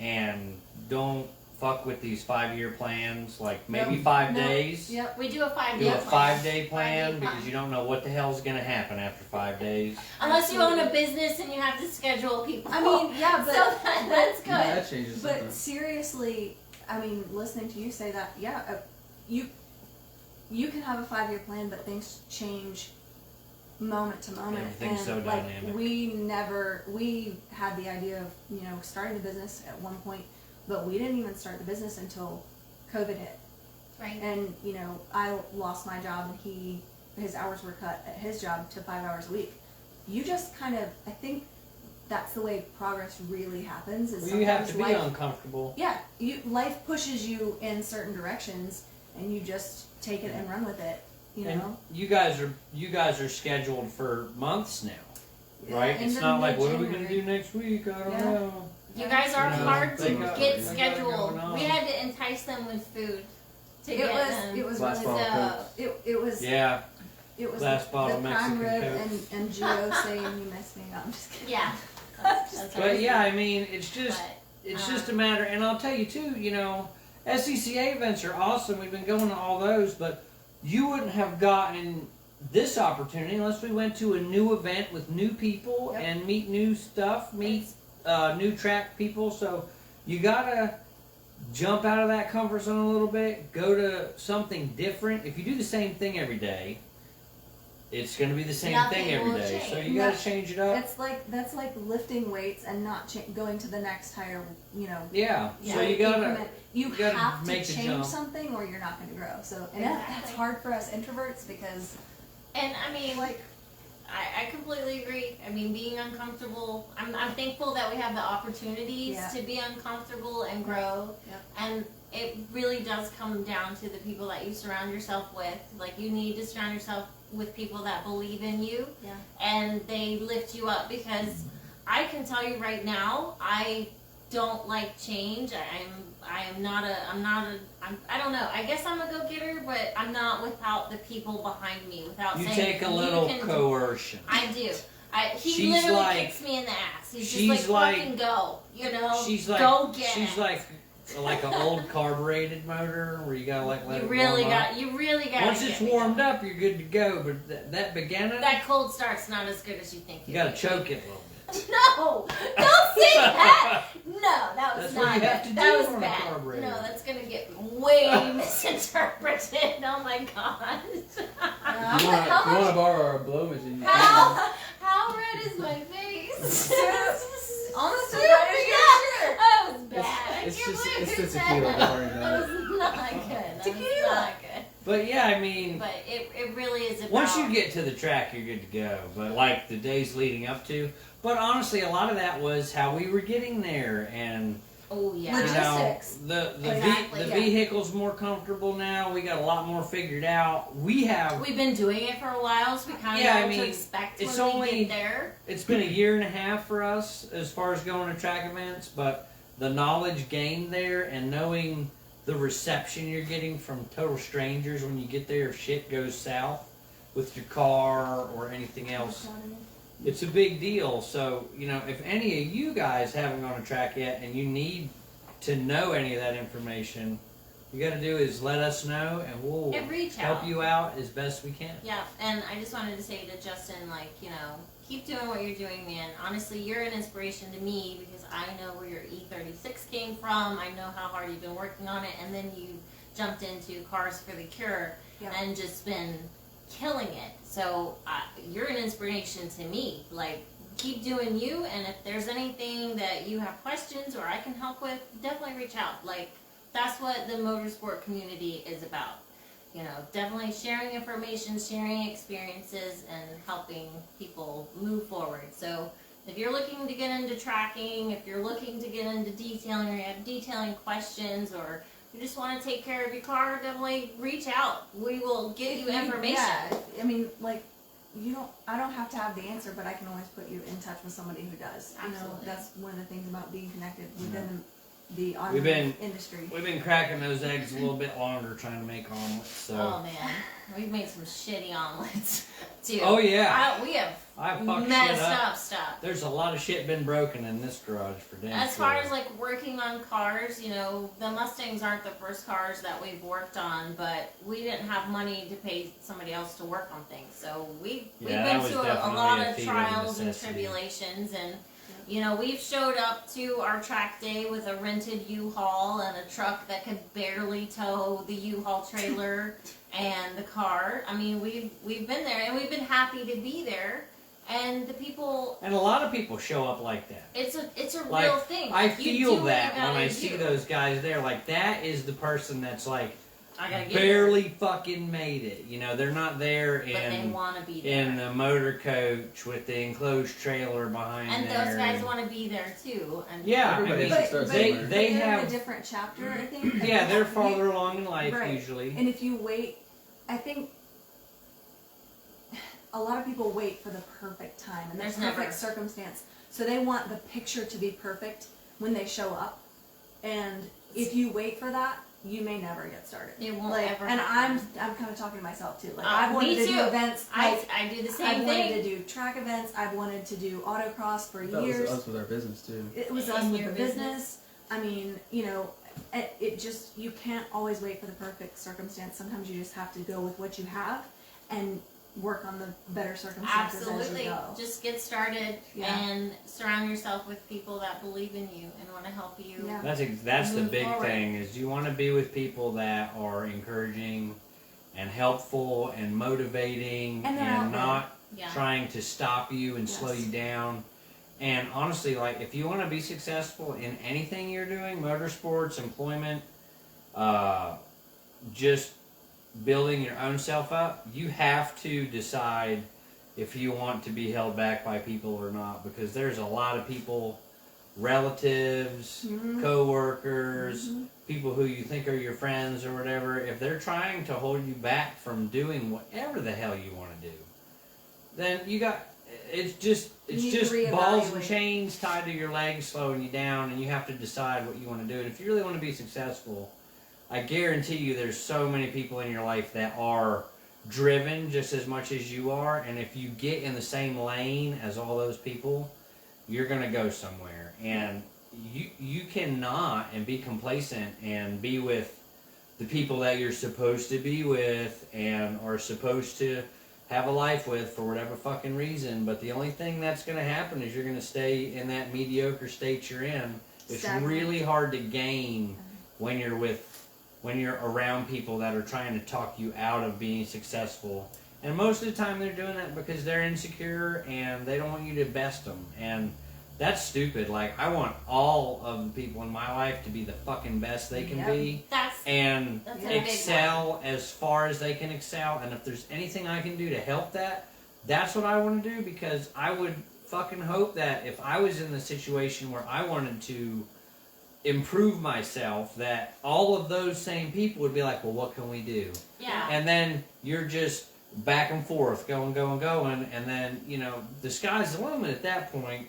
and don't fuck with these 5-year plans, like maybe 5 days. Yep. We do a 5-day Do a plan. 5-day plan because you don't know what the hell's gonna happen after 5 days. Unless you own a business and you have to schedule people. I mean, yeah, but so that's good. Yeah, that changes But something. seriously, I mean, listening to you say that, you can have a 5-year plan, but things change moment to moment. Everything's and so like, dynamic. we had the idea of starting the business at one point, but we didn't even start the business until COVID hit. Right. And I lost my job, and his hours were cut at his job to 5 hours a week. You just kind of, I think that's the way progress really happens. Is Well, you have to be sometimes uncomfortable. yeah, life pushes you in certain directions, and you just take it and run with it. And you guys are scheduled for months now, right? Yeah, It's end not of like, what are we gonna mid-January. do next week? I don't Yeah. know. You guys are You know, hard to they got- get they got it scheduled. going on. We had to entice them with food to It get was them. it was Glass really bottle so- Coke. it was Yeah, it was glass the bottle prime Mexican rib Coke. and Gio saying you miss me. No, I'm just kidding. Yeah. That's but yeah, I mean, it's just But, a matter. And I'll tell you too, SCCA events are awesome. We've been going to all those, but you wouldn't have gotten this opportunity unless we went to a new event with new people Yep. and meet new stuff, meet new track people. So you gotta jump out of that comfort zone a little bit, go to something different. If you do the same thing every day, it's going to be the same Nothing thing every will day. change. So you got to change it up. That's like lifting weights and not going to the next higher. Yeah. Yeah. So you gotta. increment. You gotta have to make the change jump. something, or you're not going to grow. So Exactly. that's hard for us introverts because And I mean, I completely agree. I mean, being uncomfortable, I'm thankful that we have the opportunities Yeah. to be uncomfortable and grow. Yep. And it really does come down to the people that you surround yourself with. Like, you need to surround yourself with people that believe in you. Yeah. And they lift you up, because I can tell you right now, I don't like change. I don't know. I guess I'm a go-getter, but I'm not without the people behind me. Without You saying, take a little can do-" coercion. I do. He She's literally like- kicks me in the ass. He's she's just like- fucking go. She's like go get she's it. like an old carbureted motor where you gotta let You it really warm up. got. Once it's warmed up, you're good to go. But that beginning, That cold start's not as good as you think. you gotta choke it a little bit. No, don't say that. No, that was That's not what you good. have to That do was on a bad. carburetor. No, that's gonna get way misinterpreted. Oh my god. You want to borrow our blow machine? How red is my face? almost as Yeah, bad as your shirt. that was bad. It's I can't just believe it's you the said tequila. that. Don't worry about That it. was not good. That was Tequila. not good. But yeah, I mean, But it really is about. once you get to the track, you're good to go. But like the days leading up to. But honestly, a lot of that was how we were getting there, and Oh yeah. Logistics. the Exactly, the yeah. vehicle's more comfortable now. We got a lot more figured out. We have. We've been doing it for a while, so we kind of Yeah, know I what mean, to expect it's when we only- get there. It's been a year and a half for us as far as going to track events, but the knowledge gained there and knowing the reception you're getting from total strangers when you get there if shit goes south with your car or anything else, it's a big deal. So, if any of you guys haven't gone to track yet and you need to know any of that information, you got to do is let us know and we'll And reach help out. you out as best we can. Yeah, and I just wanted to say to Justin, keep doing what you're doing, man. Honestly, you're an inspiration to me because I know where your E36 came from. I know how hard you've been working on it, and then you jumped into Cars for the Cure Yeah. and just been killing it. So you're an inspiration to me. Keep doing you, and if there's anything that you have questions or I can help with, definitely reach out. that's what the motorsport community is about. You know, definitely sharing information, sharing experiences, and helping people move forward. So if you're looking to get into tracking, if you're looking to get into detailing, or you have detailing questions, or you just want to take care of your car, definitely reach out. We will give you information. Yeah, I mean, like, I don't have to have the answer, but I can always put you in touch with somebody who does. You know, Absolutely. that's one of the things about being connected within the We've automotive been- industry. We've been cracking those eggs a little bit longer trying to make omelets. So. Oh man, we've made some shitty omelets too. Oh yeah. We have I fucked shit messed up. up stuff. There's a lot of shit been broken in this garage for damn As far sure. as like working on cars, you know, the Mustangs aren't the first cars that we've worked on, but we didn't have money to pay somebody else to work on things. So we've Yeah, that been was through a definitely lot a of feat of trials and necessity. tribulations, and you know, we've showed up to our track day with a rented U-Haul and a truck that could barely tow the U-Haul trailer and the car. I mean, we've been there, and we've been happy to be there. And the people, And a lot of people show up like that. it's a Like, real thing. I You do feel what that you when gotta I see do. those guys there. Like, that is the person that's like I gotta get barely fucking made it. You know, they're not there there, but they in want to be there. the motor coach with the enclosed trailer behind And there. those guys want to be there too. And Yeah, Everybody I mean, has to start they somewhere. they they're in have a different chapter, I think. yeah, they're You- farther along in life Right. usually. And if you wait, I think a lot of people wait for the perfect time and the There's perfect never. circumstance. So they want the picture to be perfect when they show up. And if you wait for that, you may never get started. it won't Like, ever and happen. I'm kind of talking to myself too. Like Me I've wanted to too. do events. Like, I do the I've same wanted thing. to do track events. I've wanted to do autocross for That was years. us with our business too. It was In us with your the business. I mean, you know, it just, you can't always wait for the perfect circumstance. Sometimes you just have to go with what you have and work on the better circumstances as Absolutely. you go. Just get started Yeah. and surround yourself with people that believe in you and want to help you. Yeah. That's the Move big forward. thing is you want to be with people that are encouraging and helpful and motivating And they're out there. not Yeah. trying to stop you and slow Yes. you down. And honestly, like if you want to be successful in anything you're doing, motorsports, employment, just building your own self up, you have to decide if you want to be held back by people or not, because there's a lot of people, relatives, Mhm. co-workers, Mhm. people who you think are your friends or whatever, if they're trying to hold you back from doing whatever the hell you want to do, then it's just You need to balls and reevaluate. chains tied to your legs slowing you down, and you have to decide what you want to do. And if you really want to be successful, I guarantee you there's so many people in your life that are driven just as much as you are, and if you get in the same lane as all those people, you're going to go somewhere. And you cannot and be complacent and be with the people that you're supposed to be with and are supposed to have a life with for whatever fucking reason, but the only thing that's going to happen is you're going to stay in that mediocre state you're in. It's Stagnant. really hard to gain when you're around people that are trying to talk you out of being successful. And most of the time they're doing that because they're insecure and they don't want you to best them. And that's stupid. Like, I want all of the people in my life to be the fucking best they can Yep. be That's and a big excel as far as they can excel. And if there's anything I can do to help that, that's what I want to do, because I would fucking hope that if I was in the situation where I wanted to improve myself, that all of those same people would be like, well, what can we do? yeah. And then you're just back and forth, going, and then, you know, the sky's the limit at that point.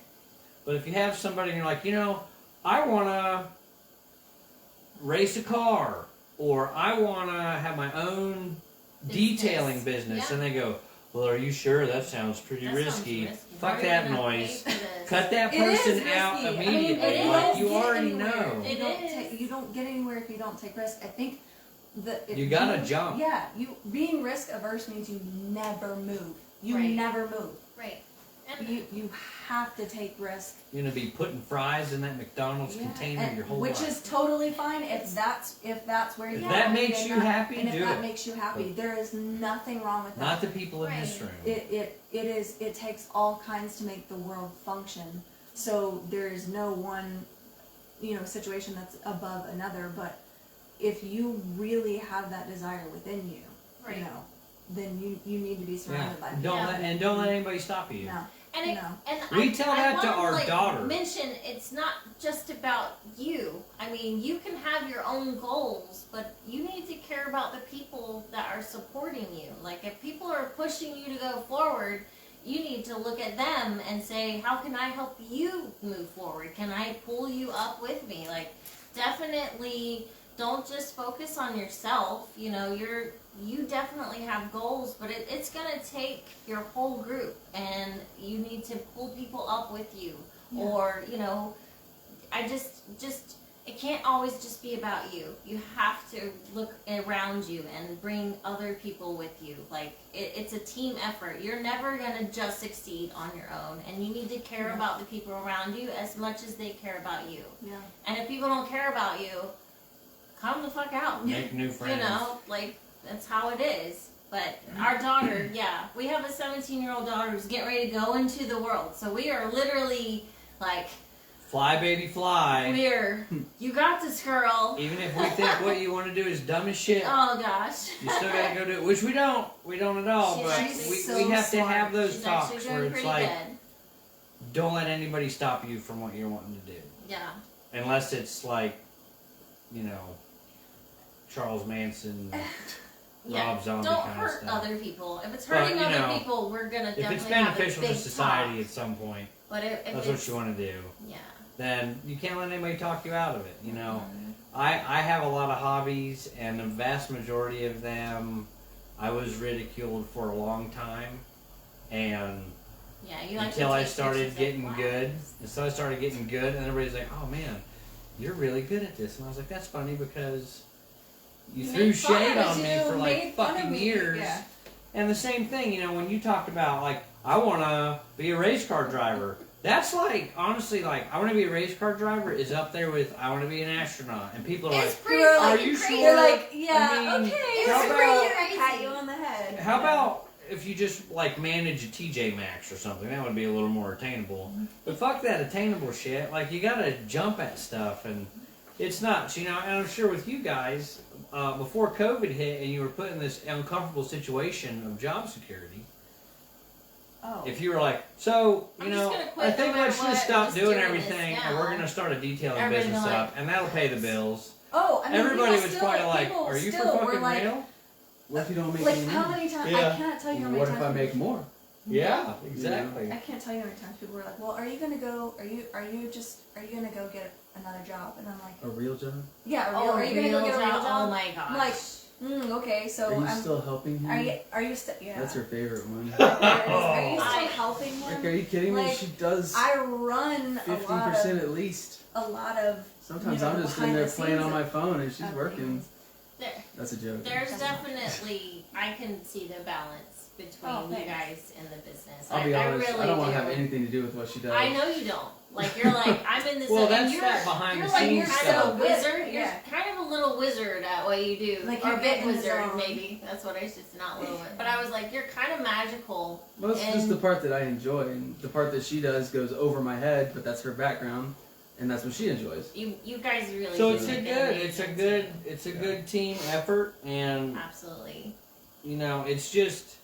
But if you have somebody and you're like, you know, I want to race a car, or I want to have my own detailing business, Yeah. and they go, well, are you sure? That sounds pretty That sounds risky. risky. Fuck How are you that gonna noise. pay for this? Cut that It is person out risky. I mean, immediately. it Like, is. you Get already anywhere. know. It You don't is. take- you don't get anywhere if you don't take risk. I think if You gotta jump. Yeah, being risk averse means you never move. You Right. never move. Right. And You have to take risk. You're gonna be putting fries in that McDonald's Yeah, container and- your whole which life. is totally fine if that's where If you that are, makes and you that- happy, and if do that it. makes you happy, there is nothing wrong with that. Not the people in this Right. room. It takes all kinds to make the world function. So there is no one, situation that's above another, but if you really have that desire within you, Right. you know, then you need to be surrounded by people. Don't let anybody stop you. No. And No. We tell that to our wanna, daughter. Mention it's not just about you. I mean, you can have your own goals, but you need to care about the people that are supporting you. Like, if people are pushing you to go forward, you need to look at them and say, how can I help you move forward? Can I pull you up with me? Like, definitely don't just focus on yourself. You know, you definitely have goals, but it's gonna take your whole group, and you need to pull people up with you. Yeah. Or, you know, I just it can't always just be about you. You have to look around you and bring other people with you. Like, it's a team effort. You're never gonna just succeed on your own, and you need to care Yeah. about the people around you as much as they care about you. Yeah. And if people don't care about you, come the fuck out. Make new friends. You know, like, that's how it is. But our daughter, we have a 17-year-old daughter who's getting ready to go into the world. So we are literally like, Fly, baby, fly. you got this, girl. Even if we think what you want to do is dumb as shit, Oh gosh. you still gotta go do it. Which we don't at all. She's But actually so we have to smart. have those She's talks actually where doing it's pretty like, good. don't let anybody stop you from what you're wanting to do, Yeah. unless it's like, you know, Charles Manson. Yeah. Rob Zombie Don't kind of hurt stuff. other people. If it's But, hurting you other know, people, we're gonna If definitely it's have a beneficial to big society talk. at some point, But if that's it's, what you want to do. Yeah. Then you can't let anybody talk you out of it. You know, Mhm. I have a lot of hobbies, and the vast majority of them, I was ridiculed for a long time, and Yeah, you like until to I take started pictures of getting flowers. good, and so I started getting good, and everybody's like, "Oh man, you're really good at this," and I was like, "That's funny because you You threw made fun shade of on You me for made like fun of fucking me, years." yeah. And the same thing, you know, when you talked about like, I want to be a race car driver. That's like, honestly, like, I want to be a race car driver is up there with I want to be an astronaut. And people are It's like, pretty Are fucking you crazy. sure? They're like, yeah, I mean, okay, how it's about- pretty. Pat you on the head. how about if you just like manage a TJ Maxx or something? That would be a little more attainable. But fuck that attainable shit. Like, you gotta jump at stuff, and it's nuts, you know. And I'm sure with you guys, before COVID hit and you were put in this uncomfortable situation of job security, Oh. if you were like, so, you I'm just know, gonna quit I think no matter let's just what, stop just doing doing everything, this and we're now. gonna start a detailing Everybody's business like, up, and that'll pay the bills. Oh, I mean, Everybody people was still, probably like, people are you for still were fucking like, real? What if you don't make like any how money? many times? Yeah. I cannot tell you how many What times. if I make more? Yeah, exactly. I can't tell you how many times people were like, "Well, are you gonna go? Are you gonna go get another job?" And I'm like, A real job? "Yeah, Oh, are you gonna go get a real job? job?" Oh my gosh. I'm like, okay, so Are you I'm. still helping him? Are you still? Yeah. That's her favorite one. Are you still I- helping him? Like, are you kidding me? Like, She does I run 15% at least. a lot of. Sometimes you know, I'm just in behind there the playing scenes on my of- phone and she's of working. things. There, That's a joke. there's definitely, I can see the balance between Oh, you thanks. guys in the business. I'll be honest, I really I don't want do. to have anything to do with what she does. I know you don't. Like, you're like, I'm in this. Well, and that's you're, that behind you're the like, scenes you're kind stuff. of a wizard. Yeah. You're kind of a little wizard at what you do. Like, or you're a big getting the wizard, zone. maybe. That's what I should not little bit. But I was like, you're kind of magical. Well, it's just And- the part that I enjoy, and the part that she does goes over my head, but that's her background, and that's what she enjoys. You guys really. So do it's a make an good, it's a amazing good, team. it's a good team effort, and Absolutely. you know, it's just,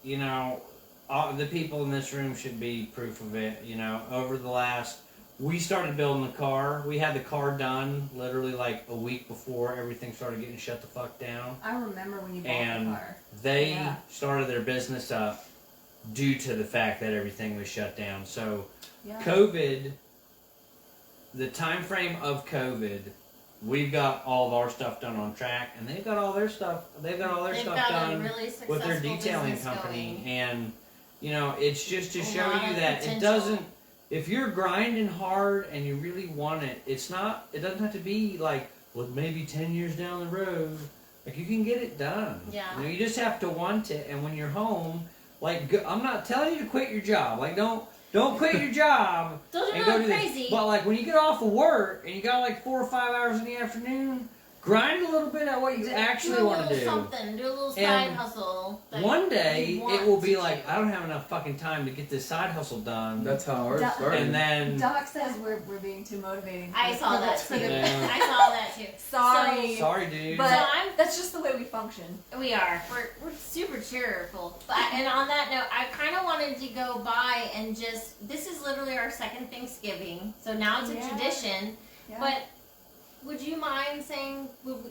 you know, all the people in this room should be proof of it. You know, over the last, we started building the car. We had the car done literally like a week before everything started getting shut the fuck down. I remember when you bought And the car. They Yeah. started their business up due to the fact that everything was shut down. So Yeah. COVID, the time frame of COVID, we've got all of our stuff done on track, and they've got all their stuff. They've got all their They've stuff got done a really successful with their detailing business company, going. and you know, it's just to A show lot you of that potential. it doesn't. If you're grinding hard and you really want it, it's not. It doesn't have to be like, well, maybe 10 years down the road. Like, you can get it done. Yeah. You know, you just have to want it, and when you're home, like, I'm not telling you to quit your job. Like, don't quit your job. Those are and go not do this. crazy. But like when you get off of work and you got like 4 or 5 hours in the afternoon, grind a little bit at what you actually want to do. Something. Do a little side And hustle. that One day you want it will be to like, do. I don't have enough fucking time to get this side hustle done. That's how ours Duh. started. And then Doc says we're being too motivating. I saw that too. Yeah. I saw that too. Sorry. sorry, dude. But So that's just the way we function. we are. We're super cheerful. But and on that note, I kind of wanted to go by and just. This is literally our second Thanksgiving, so now it's a Yeah. tradition. Yeah. But would you mind saying?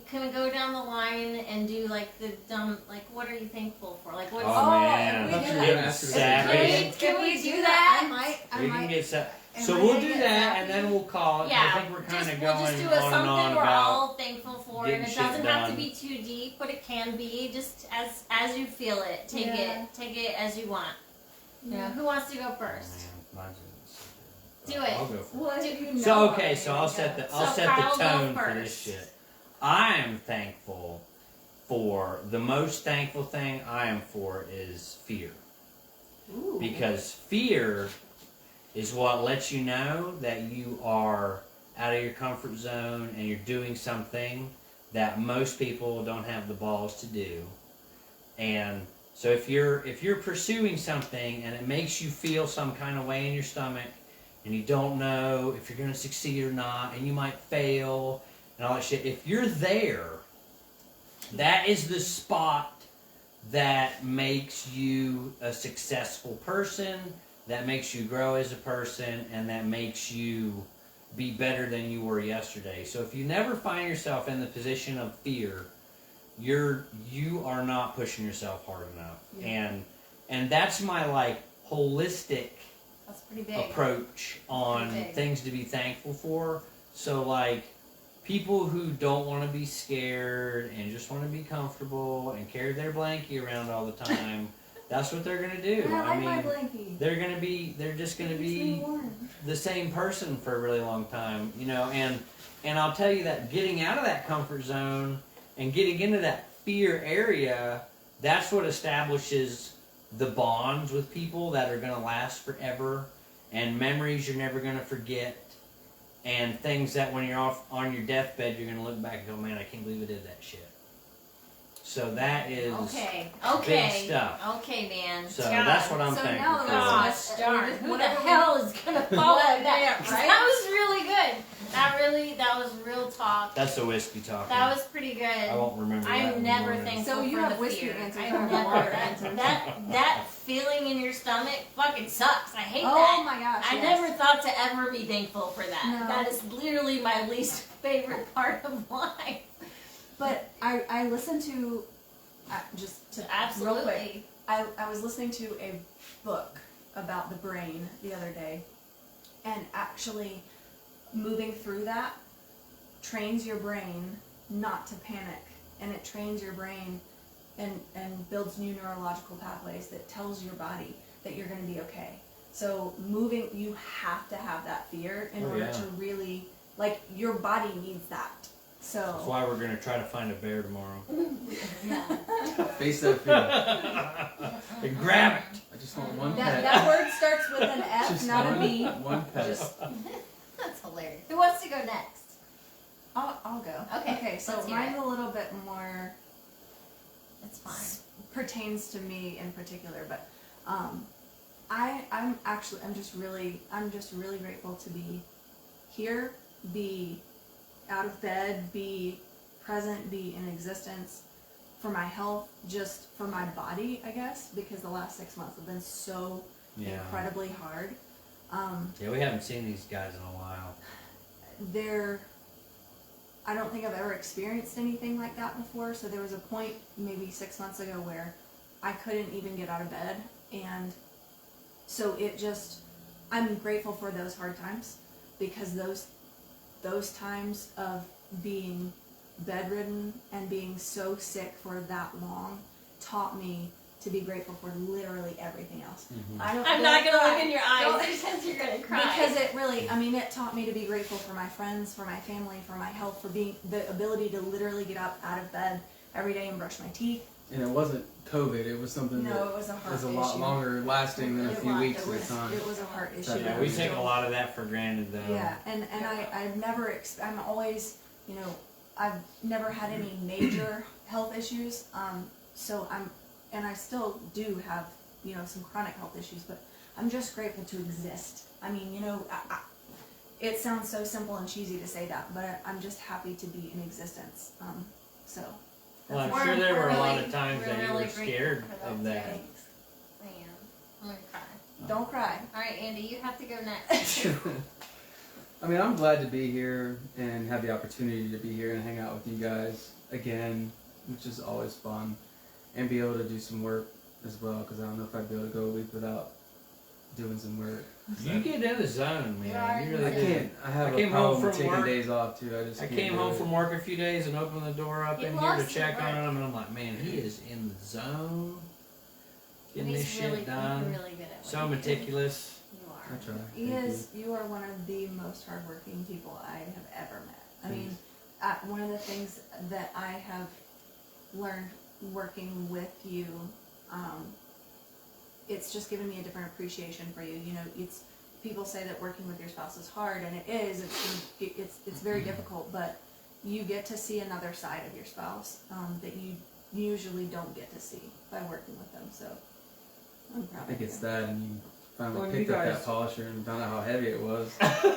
Can we go down the line and do like the dumb? Like, what are you thankful for? Like, what's Oh, man. if we I thought do you were that- gonna ask her Savage. Can we do I that? might. I we can might. get set. am So I we'll gonna do get that, zappy? and then we'll call it. Yeah, I think we're kind of we'll going just do on and something on we're about. all thankful for, and getting it shit doesn't have to done. be too deep, but it can be just as you feel it. Take it as you want. Yeah. Who wants to go first? Do it. I'll go first. Well, if you know So okay, already, so I I'll set guess. the I'll So set Kyle, the go tone for this first. shit. I am thankful for the most thankful thing I am for is fear. Ooh. Because fear is what lets you know that you are out of your comfort zone and you're doing something that most people don't have the balls to do. And so if you're pursuing something and it makes you feel some kind of way in your stomach and you don't know if you're going to succeed or not and you might fail and all that shit, if you're there, that is the spot that makes you a successful person, that makes you grow as a person, and that makes you be better than you were yesterday. So if you never find yourself in the position of fear, you are not pushing yourself hard enough. Yeah. And that's my like holistic That's pretty big. approach on Pretty big. things to be thankful for. So like people who don't want to be scared and just want to be comfortable and carry their blankie around all the time, that's what they're gonna do. Yeah, I like my mean, blankie. they're just gonna It keeps me be warm. the same person for a really long time, you know. And I'll tell you that getting out of that comfort zone and getting into that fear area, that's what establishes the bonds with people that are gonna last forever, and memories you're never gonna forget. And things that when you're off on your deathbed, you're going to look back and go, man, I can't believe I did that shit. So that is Okay. big stuff. Okay, man. So God. that's what I'm So thankful now for. Gosh Gosh, darn. Who the whatever we- hell is gonna follow that? Yeah, right? That was really good. That was real talk. That's the whiskey talking. That was pretty good. I won't remember that in I'm the never morning. thankful So you for have the whiskey fear. answers, I I have never water answers. that feeling in your stomach fucking sucks. I hate Oh that. my gosh. I yes. never thought to ever be thankful for that. No. That is literally my least favorite part of life. But I listened to just to real quick. Absolutely. I was listening to a book about the brain the other day, and actually moving through that trains your brain not to panic, and it trains your brain and builds new neurological pathways that tells your body that you're going to be okay. So moving, you have to have that fear in Oh, order yeah. to really, like, your body needs that. So That's why we're going to try to find a bear tomorrow. Face that fear. And grab it. I just want one that, pet. that word starts with an F, Just not one, a B. one pet. Just That's hilarious. Who wants to go next? I'll go. Okay, Okay, so let's hear mine's it. a little bit more That's fine. pertains to me in particular, but I'm just really grateful to be here, be out of bed, be present, be in existence, for my health, just for my body, I guess, because the last 6 months have been so Yeah. incredibly hard. Yeah, we haven't seen these guys in a while. I don't think I've ever experienced anything like that before. So there was a point maybe 6 months ago where I couldn't even get out of bed, and so I'm grateful for those hard times, because those times of being bedridden and being so sick for that long taught me to be grateful for literally everything else. Mhm. I'm not gonna look in your Don't- eyes because you're gonna cry. Because it taught me to be grateful for my friends, for my family, for my health, for being the ability to literally get up out of bed every day and brush my teeth. And it wasn't COVID. It was something No, that it was a heart was a issue. lot longer lasting than a It few was- weeks it at a was- time. It was a heart issue. Yeah, we take a lot of that for granted, though. Yeah, and I've never, I'm always, I've never had any major health issues. So I still do have, some chronic health issues, but I'm just grateful to exist. I mean, it sounds so simple and cheesy to say that, but I'm just happy to be in existence. So. Well, I'm We're- sure there were a lot really- of times we're that you really were scared grateful for of that, that. too. I am. I'm gonna cry. Don't cry. All right, Andy, you have to go next. I mean, I'm glad to be here and have the opportunity to be here and hang out with you guys again, which is always fun, and be able to do some work as well, because I don't know if I'd be able to go a week without doing some work. You get in the zone, You are man. You in really the do. zone. I can't. I have I a came home problem from with taking work. days off too. I I can't came do home it. from work a few days and opened the door up He in here loves to to check work. on him, and I'm like, man, he is in the zone, getting He's this shit really, done. really good at what So he does. meticulous. You I are. try. You are one of the most hardworking people I have ever met. I Thanks. mean, one of the things that I have learned working with you, it's just given me a different appreciation for you. It's people say that working with your spouse is hard, and it is. It's very difficult, but you get to see another side of your spouse that you usually don't get to see by working with them. So I'm proud I think of you. it's that, and you finally Well, picked you up guys- that polisher and found out how heavy it was. Holy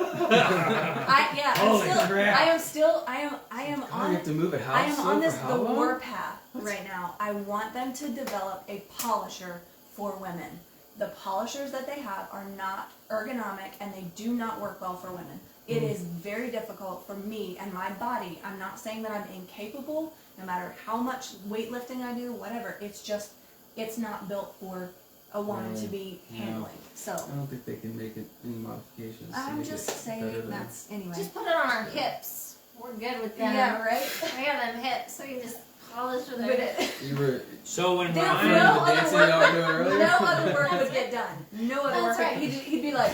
crap. I am God, you on have to move a house. I am though, on for this how the long? war path right now. I want them to develop a polisher for women. The polishers that they have are not ergonomic and they do not work well for women. It is very difficult for me and my body. I'm not saying that I'm incapable, no matter how much weightlifting I do, whatever. It's not built for a woman to be Yeah. handling. So I don't think they can make it any modifications. to I'm make just it better saying than- that's anyway. Just put it on our hips. We're good with that. Yeah, right? We have them hips, so you just polish with But it. You were So when There's Ryan, no the other dancing work- y'all were doing earlier. No other work would get done. No other That's work. right. He'd be like,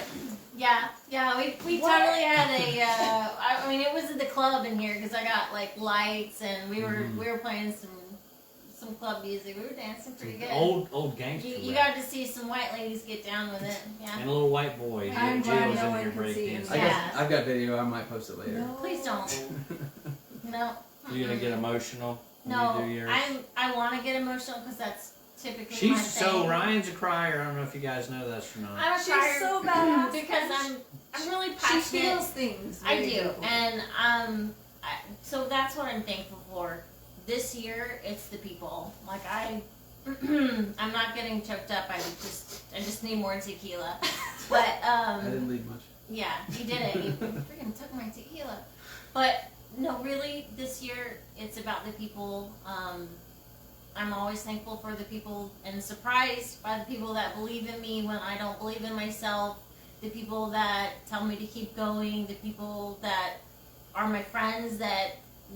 Yeah, we What? totally had a. I mean, it was at the club in here because I got like lights and we were playing some club music. We were dancing pretty good. old gangster You rap. got to see some white ladies get down with it. Yeah. And a little white boy. I'm Jill glad was no in one here can see breakdancing. me. Yeah. I've got video. I might post it later. no. Please don't. No. You gonna get emotional when No, you do yours? I want to get emotional because that's typically my She's thing. so Ryan's a crier. I don't know if you guys know this or not. I'm a She's crier so badass. because I'm really She passionate. feels things. I very do, deeply. and so that's what I'm thankful for. This year, it's the people. Like I'm not getting choked up. I just need more tequila. But I didn't leave much. yeah, you did it. You freaking took my tequila. But no, really, this year it's about the people. I'm always thankful for the people and surprised by the people that believe in me when I don't believe in myself. The people that tell me to keep going. The people that are my friends that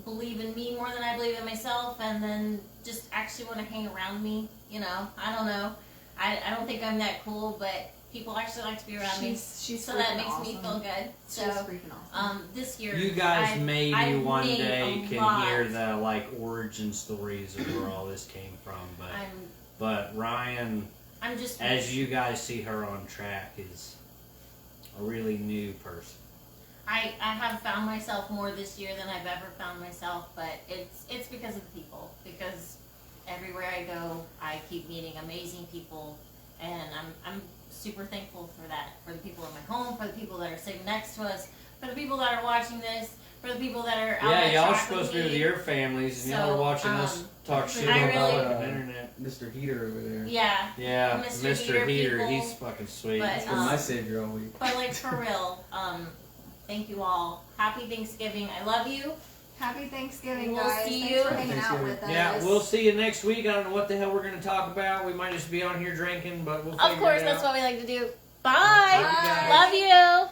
believe in me more than I believe in myself, and then just actually want to hang around me. I don't know. I don't think I'm that cool, but people actually like to be around me. She's So that freaking makes me awesome. feel good. She's So freaking awesome. this year, You guys I've maybe one made day a can lot. hear the origin stories of where all this came from, but Ryan, I'm just as you guys see her on track, is a really new person. I have found myself more this year than I've ever found myself, but it's because of the people. Because everywhere I go, I keep meeting amazing people, and I'm super thankful for that. For the people in my home, for the people that are sitting next to us, for the people that are watching this, for the people that are out Yeah, at y'all are track supposed to with be with me. your families, and y'all are So, watching us talk shit I about really- the internet. Mr. Heater over there. Yeah, Yeah, Mr. Mr. Heater, people, he's fucking sweet. but, He's been my savior all week. but like for real, thank you all. Happy Thanksgiving. I love you. Happy Thanksgiving, We'll guys. see Thanks you. for hanging out Thanksgiving. with us. Yeah, we'll see you next week. I don't know what the hell we're going to talk about. We might just be on here drinking, but we'll figure Of course, it that's out. what we like to do. Bye. Bye. Love you.